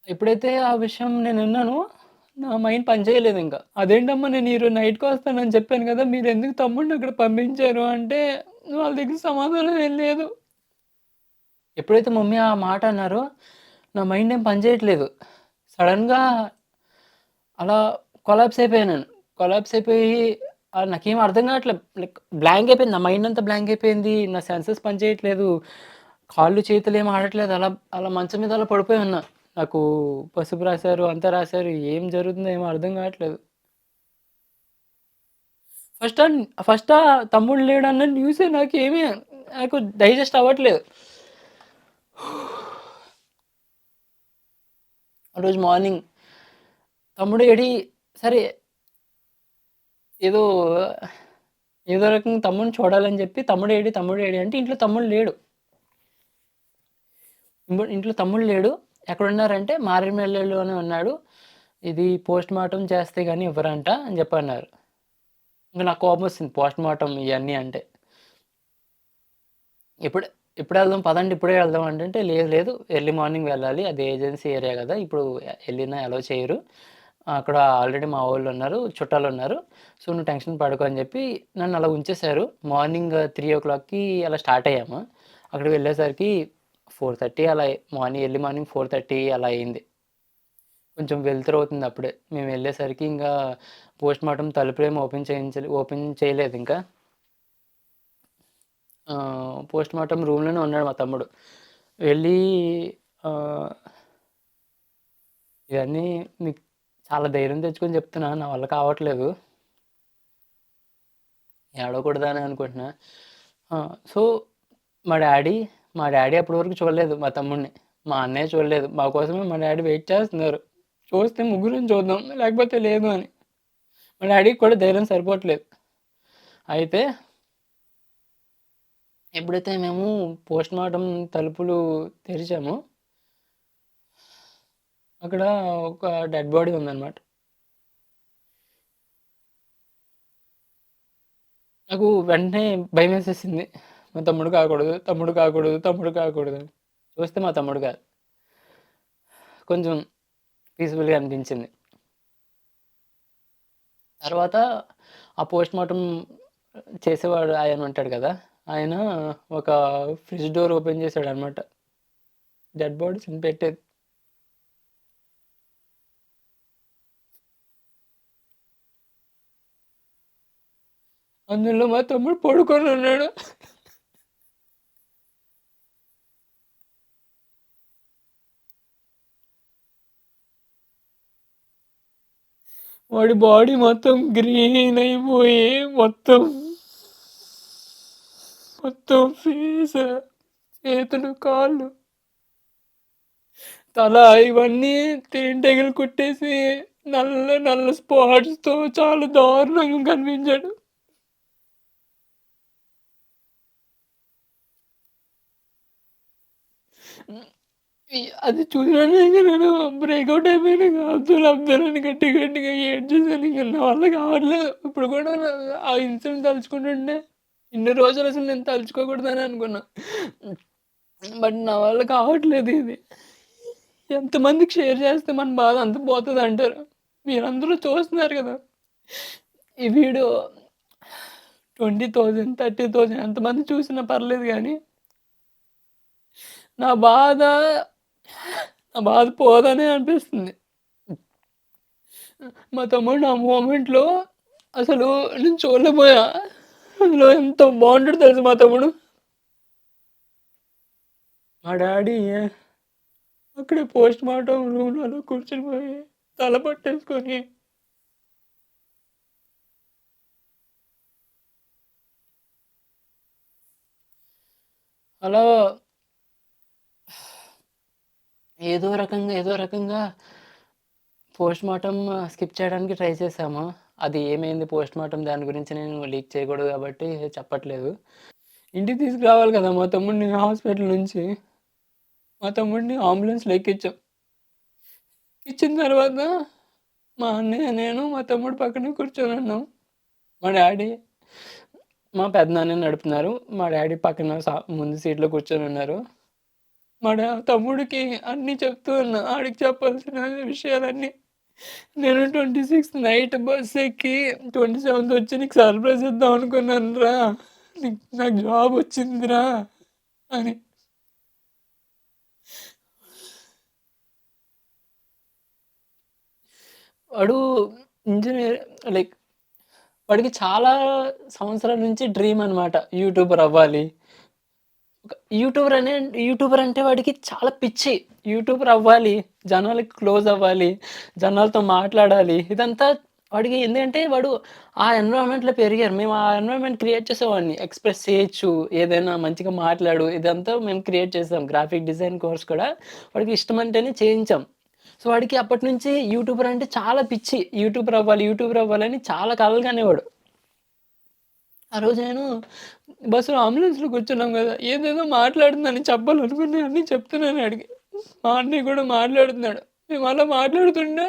ఎప్పుడైతే ఆ విషయం నేను విన్నానో, నా మైండ్ పని చేయలేదింక. "అదేంటమ్మా నేను ఈరోజు నైట్‌కి వస్తానని చెప్పాను కదా! మీరెందుకు తమ్ముడిని అక్కడ పంపించారు" అంటే వాళ్ళ దగ్గర సమాధానం ఏం లేదు. ఎప్పుడైతే మమ్మీ ఆ మాట అన్నారో, నా మైండ్ ఏం పని చేయట్లేదు. సడెన్‌గా అలా కొలాప్స్ అయిపోయాను నేను. కొలాప్స్ అయిపోయి నాకేం అర్థం కావట్లేదు. లైక్ బ్లాంక్ అయిపోయింది. నా మైండ్ అంతా బ్లాంక్ అయిపోయింది. నా సెన్సెస్ పని చేయట్లేదు. కాళ్ళు, చేతులు ఏమి ఆడట్లేదు. అలా అలా మంచం మీద అలా పడిపోయి ఉన్నా. నాకు పసుపు రాసారు, అంతా రాసారు. ఏం జరుగుతుందో ఏమో అర్థం కావట్లేదు. ఫస్ట్ ఫస్ట్ తమ్ముడు లేడన్న న్యూసే నాకు డైజెస్ట్ అవ్వట్లేదు. ఆ రోజు మార్నింగ్ తమ్ముడు ఏడి సరే ఏదో ఏదో రకంగా తమ్ముడిని చూడాలని చెప్పి తమ్ముడు ఏడి అంటే ఇంట్లో తమ్ముడు లేడు. ఇంట్లో తమ్ముడు లేడు. ఎక్కడున్నారంటే మారేడుమిల్లిలోనే ఉన్నాడు. ఇది పోస్ట్‌మార్టం చేస్తే గాని ఇవ్వరంట అని చెప్పన్నారు. ఇంక నాకు కోపమొచ్చింది పోస్ట్‌మార్టం ఇయన్నీ అంటే. ఎప్పుడు ఎప్పుడెళ్దాం పదండి ఇప్పుడే వెళ్దాం అంటే, లేదు లేదు ఎర్లీ మార్నింగ్ వెళ్ళాలి. అది ఏజెన్సీ ఏరియా గదా! ఇప్పుడు ఎళ్ళినా అలో చేయరు. అక్కడ ఆల్రెడీ మా వోళ్ళున్నారు, చుట్టాలున్నారు. సో, నువ్వు టెన్షన్ పడకు అని జెప్పి నన్ను అలా ఉంచేశారు. మార్నింగ్ 3:00కి అలా స్టార్ట్ అయ్యాము. అక్కడికి వెళ్ళేసరికి 4:30 అలా ఎర్లీ మార్నింగ్ 4:30 అలా అయింది. కొంచెం వెలుతురవుతుంది అప్పుడే. మేము వెళ్ళేసరికి ఇంకా పోస్ట్‌మార్టం తలుపులేమి ఓపెన్ చేయలేదింకా. పోస్ట్‌మార్టం రూమ్‌లోనే ఉన్నాడు మా తమ్ముడు. వెళ్ళి ఆహ్, ఇవన్నీ మీకు చాలా ధైర్యం తెచ్చుకొని చెప్తున్నా. నా వల్ల కావట్లేదు. ఏడవకూడదా అని అనుకుంటున్నా. సో, మా డ్యాడీ మా డ్యాడీ అప్పటి వరకు చూడలేదు మా తమ్ముడిని. మా అన్నయ్య చూడలేదు. మా కోసమే మా డ్యాడీ వెయిట్ చేస్తున్నారు. చూస్తే ముగ్గురం చూద్దాం. లేకపోతే లేదు అని. మా డ్యాడీకి కూడా ధైర్యం సరిపోవట్లేదు. అయితే ఎప్పుడైతే మేము పోస్ట్‌మార్టం తలుపులు తెరిచామో, అక్కడ ఒక డెడ్ బాడీ ఉందనమాట. నాకు వెంటనే భయమేసేసింది. మా తమ్ముడు కాకూడదు, తమ్ముడు కాకూడదు, తమ్ముడు కాకూడదు అని. చూస్తే మా తమ్ముడు కాదు. కొంచెం పీస్‌ఫుల్‌గా అనిపించింది. తర్వాత ఆ పోస్ట్‌మార్టం చేసేవాడు ఆయన ఉంటాడు కదా! ఆయన ఒక ఫ్రిడ్జ్ డోర్ ఓపెన్ చేసాడనమాట. డెడ్ బాడీస్‌ని పెట్టేది. అందులో మా తమ్ముడు పడుకొనున్నాడు. వాడి బాడీ మొత్తం గ్రీన్ అయిపోయి మొత్తం, మొత్తం ఫేస్, చేతులు, కాళ్ళు, తల ఇవన్నీ తేనెటీగలు కుట్టేసి నల్ల నల్ల స్పాట్స్‌తో చాలా దారుణంగా కనిపించాడు. హ్మ్. అది చూసినాను ఇంక నేను బ్రేకౌట్ అయిపోయాను. ఇంక అబ్దుల్ అబ్దుల్ అని గట్టి గట్టిగా ఏడ్చేసాను. ఇంక నా వల్ల కావట్లేదు. ఇప్పుడు కూడా ఆ ఇన్సిడెంట్ తలుచుకుంటుంటే ఇన్ని రోజులు అసలు నేను తలుచుకోకూడదని అనుకున్నా. బట్ నా వల్ల కావట్లేదు ఇది. ఎంతమందికి షేర్ చేస్తే మన బాధ అంత పోతదంటారు. మీరందరూ చూస్తున్నారు కదా! ఈ వీడియో 20,000, 30,000 ఎంతమంది చూసినా పర్లేదు గానీ, నా బాధ నా బాధ పోదనే అనిపిస్తుంది. మా తమ్ముడిని ఆ మూమెంట్‌లో అసలు నేను చూడలేకపోయా. అందులో ఎంత బావుంటాడో తెలుసా మా తమ్ముడు. మా డ్యాడీ అక్కడే పోస్ట్‌మార్టం రూమ్‌లో అలా కూర్చొని పోయి తల పట్టేసుకొని అలా ఏదో రకంగా పోస్ట్‌మార్టం స్కిప్ చేయడానికి ట్రై చేశాము. అది ఏమైంది పోస్ట్‌మార్టం దాని గురించి నేను లీక్ చేయకూడదు కాబట్టి చెప్పట్లేదు. ఇంటికి తీసుకురావాలి కదా! మా తమ్ముడిని హాస్పిటల్ నుంచి. మా తమ్ముడిని అంబులెన్స్‌లో ఎక్కించాం. ఎక్కించిన తర్వాత మా అన్నయ్య, నేను, మా తమ్ముడు పక్కనే కూర్చొనున్నాం. మా డ్యాడీ మా పెదనాన్న నడుపుతున్నారు. మా డ్యాడీ పక్కన ముందు సీట్‌లో కూర్చొనున్నారు. తమ్ముడికి అన్నీ చెప్తూ ఉన్నా. ఆడికి చెప్పాల్సిన విషయాలన్నీ. నేను 26థ్ నైట్ బస్ ఎక్కి 27థ్ వచ్చి నీకు సర్ప్రైజ్ ఇద్దాం అనుకున్నానురా. నాకు జాబ్ వచ్చిందిరా అని. వాడు ఇంజినీర్ లైక్ వాడికి చాలా సంవత్సరాల నుంచి డ్రీమ్ అనమాట. యూట్యూబర్ అవ్వాలి. ఒక యూట్యూబర్ అంటే వాడికి చాలా పిచ్చి. యూట్యూబర్ అవ్వాలి, జనాలకి క్లోజ్ అవ్వాలి, జనాలతో మాట్లాడాలి. ఇదంతా వాడికి ఎందుకంటే వాడు ఆ ఎన్విరాన్మెంట్‌లో పెరిగారు. మేము ఆ ఎన్విరాన్మెంట్ క్రియేట్ చేసేవాడిని. ఎక్స్‌ప్రెస్ చేయొచ్చు, ఏదైనా మంచిగా మాట్లాడు ఇదంతా మేము క్రియేట్ చేసాం. గ్రాఫిక్ డిజైన్ కోర్స్ కూడా వాడికి ఇష్టమంటేనే చేయించాం. సో, వాడికి అప్పటినుంచి యూట్యూబర్ అంటే చాలా పిచ్చి. యూట్యూబర్ అవ్వాలని చాలా కలలు కనేవాడు. ఆ రోజు నేను బస్సులో అంబులెన్స్‌లో కూర్చున్నాం గదా! ఏదేదో మాట్లాడుతుందని చెప్పాలనుకున్నయి అన్నీ చెప్తున్నాను ఆడికి. మా అన్నయ్య గూడా మాట్లాడుతున్నాడు. మేము అలా మాట్లాడుతుంటే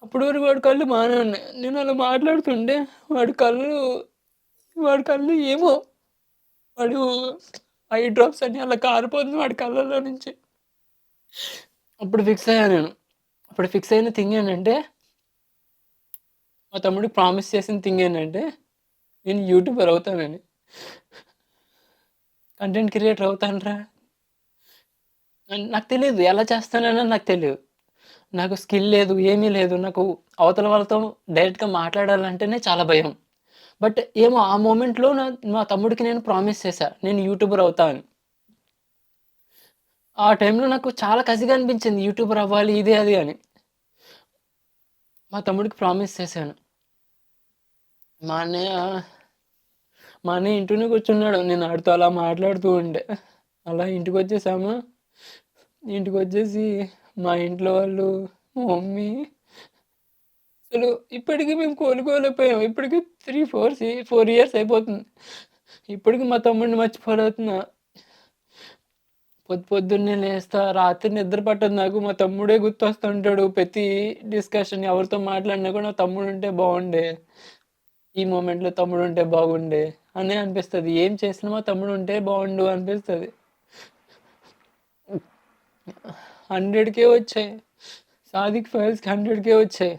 అప్పటి వరకు వాడి కళ్ళు బానే ఉన్నాయి. నేను అలా మాట్లాడుతుంటే వాడి కళ్ళు వాడి కళ్ళు ఏమో వాడు ఐ డ్రాప్స్ అని అలా కారిపోతుంది వాడి కళ్ళల్లో నుంచి. అప్పుడు ఫిక్స్ అయ్యా నేను. అప్పుడు ఫిక్స్ అయిన థింగ్ ఏంటంటే మా తమ్ముడికి ప్రామిస్ చేసిన థింగ్ ఏంటంటే నేను యూట్యూబర్ అవుతానని. కంటెంట్ క్రియేటర్ అవుతానురా నాకు తెలీదు. ఎలా చేస్తానని నాకు తెలీదు. నాకు స్కిల్ లేదు. ఏమీ లేదు. నాకు అవతల వాళ్ళతో డైరెక్ట్‌గా మాట్లాడాలంటేనే చాలా భయం. బట్ ఏమో ఆ మొమెంట్‌లో మా తమ్ముడికి నేను ప్రామిస్ చేశా. నేను యూట్యూబర్ అవుతా అని. ఆ టైంలో నాకు చాలా కసిగా అనిపించింది. యూట్యూబర్ అవ్వాలి ఇది అది అని. మా తమ్ముడికి ప్రామిస్ చేశాను. మా అన్నయ్య మా అన్నయ్య ఇంట్లోనే కూర్చున్నాడు. నేను ఆడితో అలా మాట్లాడుతూ ఉంటే. అలా ఇంటికొచ్చేసాము. ఇంటికొచ్చేసి మా ఇంట్లో వాళ్ళు, మా మమ్మీ అసలు ఇప్పటికి మేము కోలుకోలేకపోయాం. ఇప్పటికి 4 ఇయర్స్ అయిపోతుంది. ఇప్పటికి మా తమ్ముడిని మర్చిపోలేకపోతున్నా. పొద్దున్నే లేస్తా, రాత్రి నిద్ర పట్టదు నాకు. మా తమ్ముడే గుర్తొస్తుంటాడు. ప్రతి డిస్కషన్ ఎవరితో మాట్లాడినా కూడా తమ్ముడుంటే బావుండే. ఈ మొమెంట్‌లో తమ్ముడుంటే బాగుండే అనే అనిపిస్తది. ఏం చేసినా మా తమ్ముడుంటే బావుండు అనిపిస్తది. 100,000 వచ్చాయి. సాదిక్ ఫైల్స్‌కి 100,000 వచ్చాయి.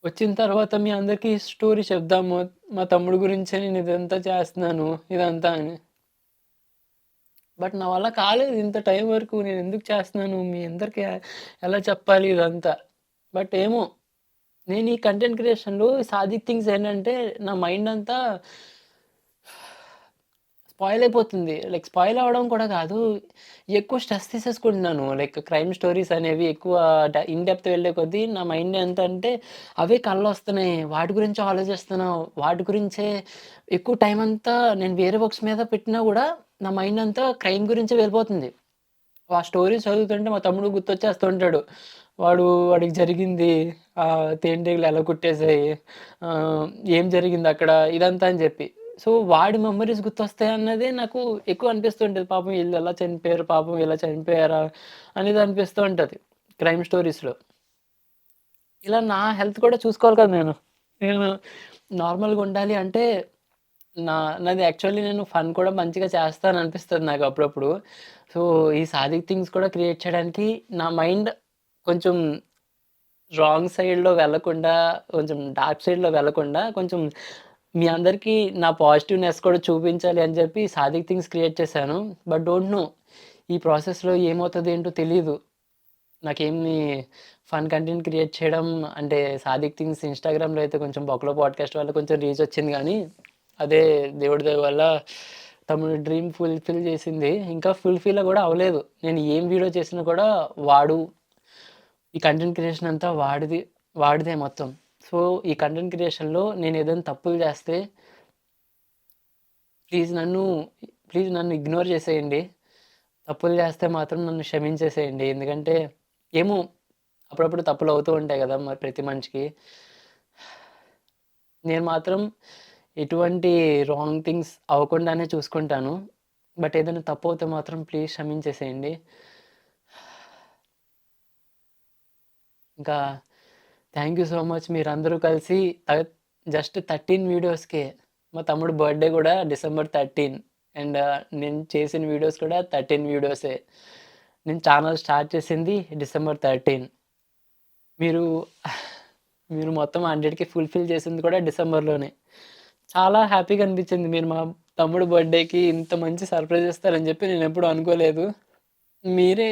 వచ్చిన తర్వాత మీ అందరికీ స్టోరీ చెప్దాము. మా తమ్ముడు గురించే నేను ఇదంతా చేస్తున్నాను. ఇదంతా అని. బట్ నా వల్ల కాలేదు ఇంత టైం వరకు. నేనెందుకు చేస్తున్నాను? మీ అందరికి ఎలా చెప్పాలి ఇదంతా? బట్ ఏమో నేను ఈ కంటెంట్ క్రియేషన్‌లో సాదిక్ థింగ్స్ ఏంటంటే నా మైండ్ అంతా స్పాయిల్ అయిపోతుంది. లైక్ స్పాయిల్ అవ్వడం కూడా కాదు. ఎక్కువ స్ట్రెస్ తీసేసుకుంటున్నాను. లైక్ క్రైమ్ స్టోరీస్ అనేవి ఎక్కువ ఇన్ డెప్త్ వెళ్ళే కొద్దీ నా మైండ్ ఎంతంటే అవే కళ్ళొస్తున్నాయి. వాటి గురించే ఆలోచిస్తున్నా. వాటి గురించే ఎక్కువ టైం అంతా నేను వేరే వర్క్స్ మీద పెట్టినా గూడా నా మైండ్ అంతా క్రైమ్ గురించే వెళ్ళిపోతుంది. ఆ స్టోరీస్ చదువుతుంటే మా తమ్ముడు గుర్తొచ్చేస్తూ ఉంటాడు. వాడికి జరిగింది తేనెటీగలు ఎలా కుట్టేసాయి, ఏం జరిగిందక్కడ ఇదంతా అని జెప్పి. సో, వాడి మెమోరీస్ గుర్తొస్తాయన్నదే నాకు ఎక్కువ అనిపిస్తుంటది. పాపం ఈళ్ళు ఎలా చనిపోయారు, పాపం ఇలా చనిపోయారా అనేది అనిపిస్తూ ఉంటది క్రైమ్ స్టోరీస్‌లో. ఇలా నా హెల్త్ కూడా చూసుకోవాలి కదా నేను. నేను నార్మల్‌గా ఉండాలి అంటే నా నాది యాక్చువల్లీ నేను ఫన్ కూడా మంచిగా చేస్తాననిపిస్తది నాకు అప్పుడప్పుడు. సో, ఈ సాదిక్ థింగ్స్ కూడా క్రియేట్ చేయడానికి నా మైండ్ కొంచెం రాంగ్ సైడ్‌లో వెళ్ళకుండా, కొంచెం డార్క్ సైడ్‌లో వెళ్ళకుండా, కొంచెం మీ అందరికీ నా పాజిటివ్‌నెస్ కూడా చూపించాలి అని చెప్పి సాదిక్ థింగ్స్ క్రియేట్ చేశాను. బట్ డోంట్ నో ఈ ప్రాసెస్‌లో ఏమవుతదో ఏంటో తెలీదు. నాకేమి ఫన్ కంటెంట్ క్రియేట్ చేయడం అంటే సాదిక్ థింగ్స్ ఇన్‌స్టాగ్రామ్‌లో అయితే కొంచెం 'బొక్కలో పాడ్‌కాస్ట్' వల్ల కొంచెం రీచ్ వచ్చింది గానీ, అదే దేవుడి దయ వల్ల తమ్ముడి డ్రీమ్ ఫుల్‌ఫిల్ చేసింది. ఇంకా ఫుల్‌ఫిల్ గూడా అవ్వలేదు. నేను ఏం వీడియో చేసినా కూడా వాడు ఈ కంటెంట్ క్రియేషన్ అంతా వాడిదే మొత్తం. సో, ఈ కంటెంట్ క్రియేషన్‌లో నేనేదైనా తప్పులు చేస్తే ప్లీజ్ నన్ను ప్లీజ్ నన్ను ఇగ్నోర్ చేసేయండి. తప్పులు చేస్తే మాత్రం నన్ను క్షమించేసేయండి. ఎందుకంటే ఏమో అప్పుడప్పుడు తప్పులు అవుతూ ఉంటాయి గదా! మరి ప్రతి మనిషికి. నేను మాత్రం ఎటువంటి రాంగ్ థింగ్స్ అవ్వకుండానే చూసుకుంటాను. బట్ ఏదైనా తప్పవుతే మాత్రం ప్లీజ్ క్షమించేసేయండి. ఇంకా థ్యాంక్ యూ సో మచ్ మీరందరూ కలిసి త జస్ట్ 13 వీడియోస్‌కే మా తమ్ముడు బర్త్‌డే గూడా డిసెంబర్ 13 అండ్ నేను చేసిన వీడియోస్ కూడా 13 వీడియోసే. నేను ఛానెల్ స్టార్ట్ చేసింది డిసెంబర్ 13. మీరు మీరు మొత్తం 100కి ఫుల్‌ఫిల్ చేసింది కూడా డిసెంబర్‌లోనే. చాలా హ్యాపీగా అనిపించింది. మీరు మా తమ్ముడు బర్త్‌డేకి ఇంత మంచి సర్ప్రైజ్ ఇస్తారని చెప్పి నేనెప్పుడు అనుకోలేదు. మీరే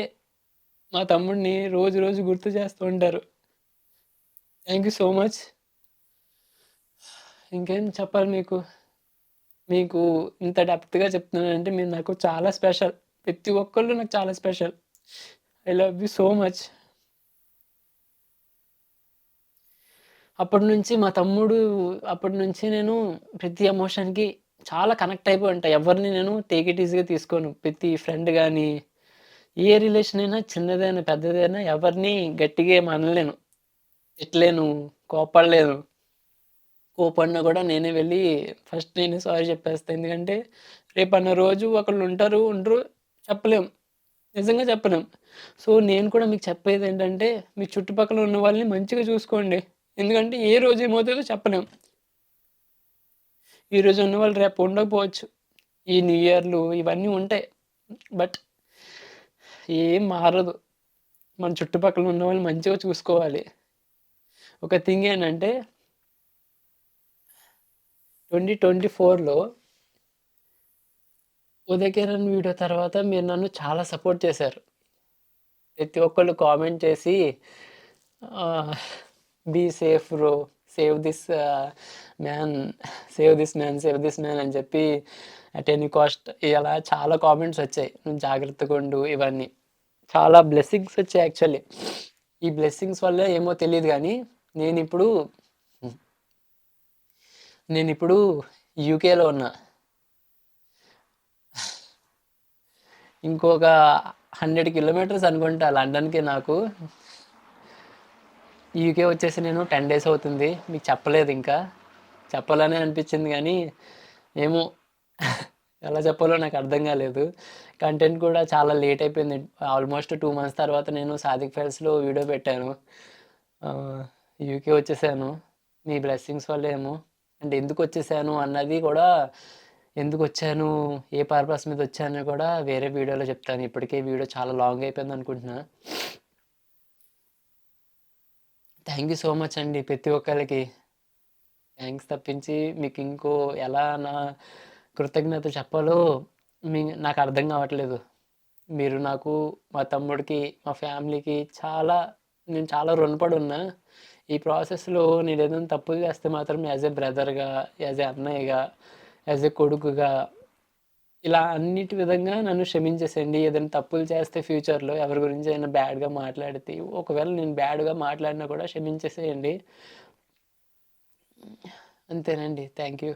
మా తమ్ముడిని రోజు రోజు గుర్తు చేస్తూ ఉంటారు. Thank you so much. ఇంకేం చెప్పాలి మీకు? మీకు ఇంత డెప్త్‌గా చెప్తున్నానంటే మీరు నాకు చాలా స్పెషల్. ప్రతి ఒక్కళ్ళు నాకు చాలా special. I love you so much. అప్పటినుంచి మా తమ్ముడు అప్పటి నుంచి నేను ప్రతి ఎమోషన్‌కి చాలా కనెక్ట్ అయిపోయి ఉంటా. ఎవరిని నేను టేక్ ఇట్ ఈజీగా తీసుకోను. ప్రతి ఫ్రెండ్ గాని, ఏ రిలేషన్ అయినా చిన్నదైనా, పెద్దదైనా ఎవరిని గట్టిగా ఏమి అనలేను. తిట్టలేను, కోప్పడలేను. కోపడినా గూడా నేనే వెళ్ళి ఫస్ట్ నేనే సారీ చెప్పేస్తా. ఎందుకంటే రేపన్న రోజు ఒకళ్ళుంటారు, ఉండరు చెప్పలేం. నిజంగా చెప్పలేం. సో, నేను కూడా మీకు చెప్పేదేంటంటే మీ చుట్టుపక్కల ఉన్న వాళ్ళని మంచిగా చూసుకోండి. ఎందుకంటే ఏ రోజు ఏమవుతదో చెప్పలేం. ఈరోజు ఉన్నవాళ్ళు రేపు ఉండకపోవచ్చు. ఈ న్యూ ఇయర్‌లు ఇవన్నీ ఉంటాయి. బట్ ఏం మారదు. మన చుట్టుపక్కల ఉన్నవాళ్ళని మంచిగా చూసుకోవాలి. ఒక థింగ్ ఏంటంటే 2024లో 'ఉదయ్ కిరణ్' వీడియో తర్వాత మీరు నన్ను చాలా సపోర్ట్ చేశారు. ప్రతి ఒక్కళ్ళు కామెంట్ చేసి ah, be safe bro. Save this man, save this man, save this man అని చెప్పి అట్ ఎనీ కాస్ట్ ఇలా చాలా కామెంట్స్ వచ్చాయి. నువ్వు జాగ్రత్తగుండు ఇవన్నీ. చాలా బ్లెస్సింగ్స్ వచ్చాయి యాక్చువల్లీ. ఈ బ్లెస్సింగ్స్ వల్లో ఏమో తెలీదు గానీ నేనిప్పుడు హ్మ్. నేనిప్పుడు యూకేలో ఉన్నా. ఇంకొక 100 కిలోమీటర్స్ అనుకుంటా లండన్‌కి నాకు. యూకే వచ్చేసి నేను 10 డేస్ అవుతుంది. మీకు చెప్పలేదింకా. చెప్పాలనే అనిపిచ్చింది గానీ, ఏమో ఎలా చెప్పాలో నాకర్థం గాలేదు. కంటెంట్ కూడా చాలా లేట్ అయిపోయింది. ఆల్మోస్ట్ 2 మంత్స్ తర్వాత నేను 'సాదిక్ ఫైల్స్‌లో' వీడియో పెట్టాను. ఆహ్, యూకే వచ్చేసాను. మీ బ్లెస్సింగ్స్ వల్లే ఏమో. అంటే ఎందుకొచ్చేసాను అన్నది కూడా ఎందుకొచ్చాను, ఏ పర్పస్ మీద వచ్చానో కూడా వేరే వీడియోలో చెప్తాను. ఇప్పటికే వీడియో చాలా లాంగ్ అయిపోయిందనుకుంటున్నా. థ్యాంక్ యూ సో మచ్ అండి ప్రతి ఒక్కళ్ళకి. థాంక్స్ తప్పించి మీకింకో ఎలా నా కృతజ్ఞత చెప్పాలో నాకర్థం గావట్లేదు. మీరు నాకు, మా తమ్ముడికి, మా ఫ్యామిలీకి నేను చాలా రుణపడున్నా. ఈ ప్రాసెస్‌లో నేనేదైనా తప్పులు చేస్తే మాత్రం యాస్ ఎ బ్రదర్‌గా, యాస్ ఎ అన్నయ్యగా, యాస్ ఎ కొడుకుగా ఇలా అన్నిటి విధంగా నన్ను క్షమించేసేయండి. ఏదైనా తప్పులు చేస్తే ఫ్యూచర్‌లో ఎవరి గురించైనా బ్యాడ్‌గా మాట్లాడితే ఒకవేళ నేను బ్యాడ్‌గా మాట్లాడినా కూడా క్షమించేసేయండి. అంతేనండి. Thank you.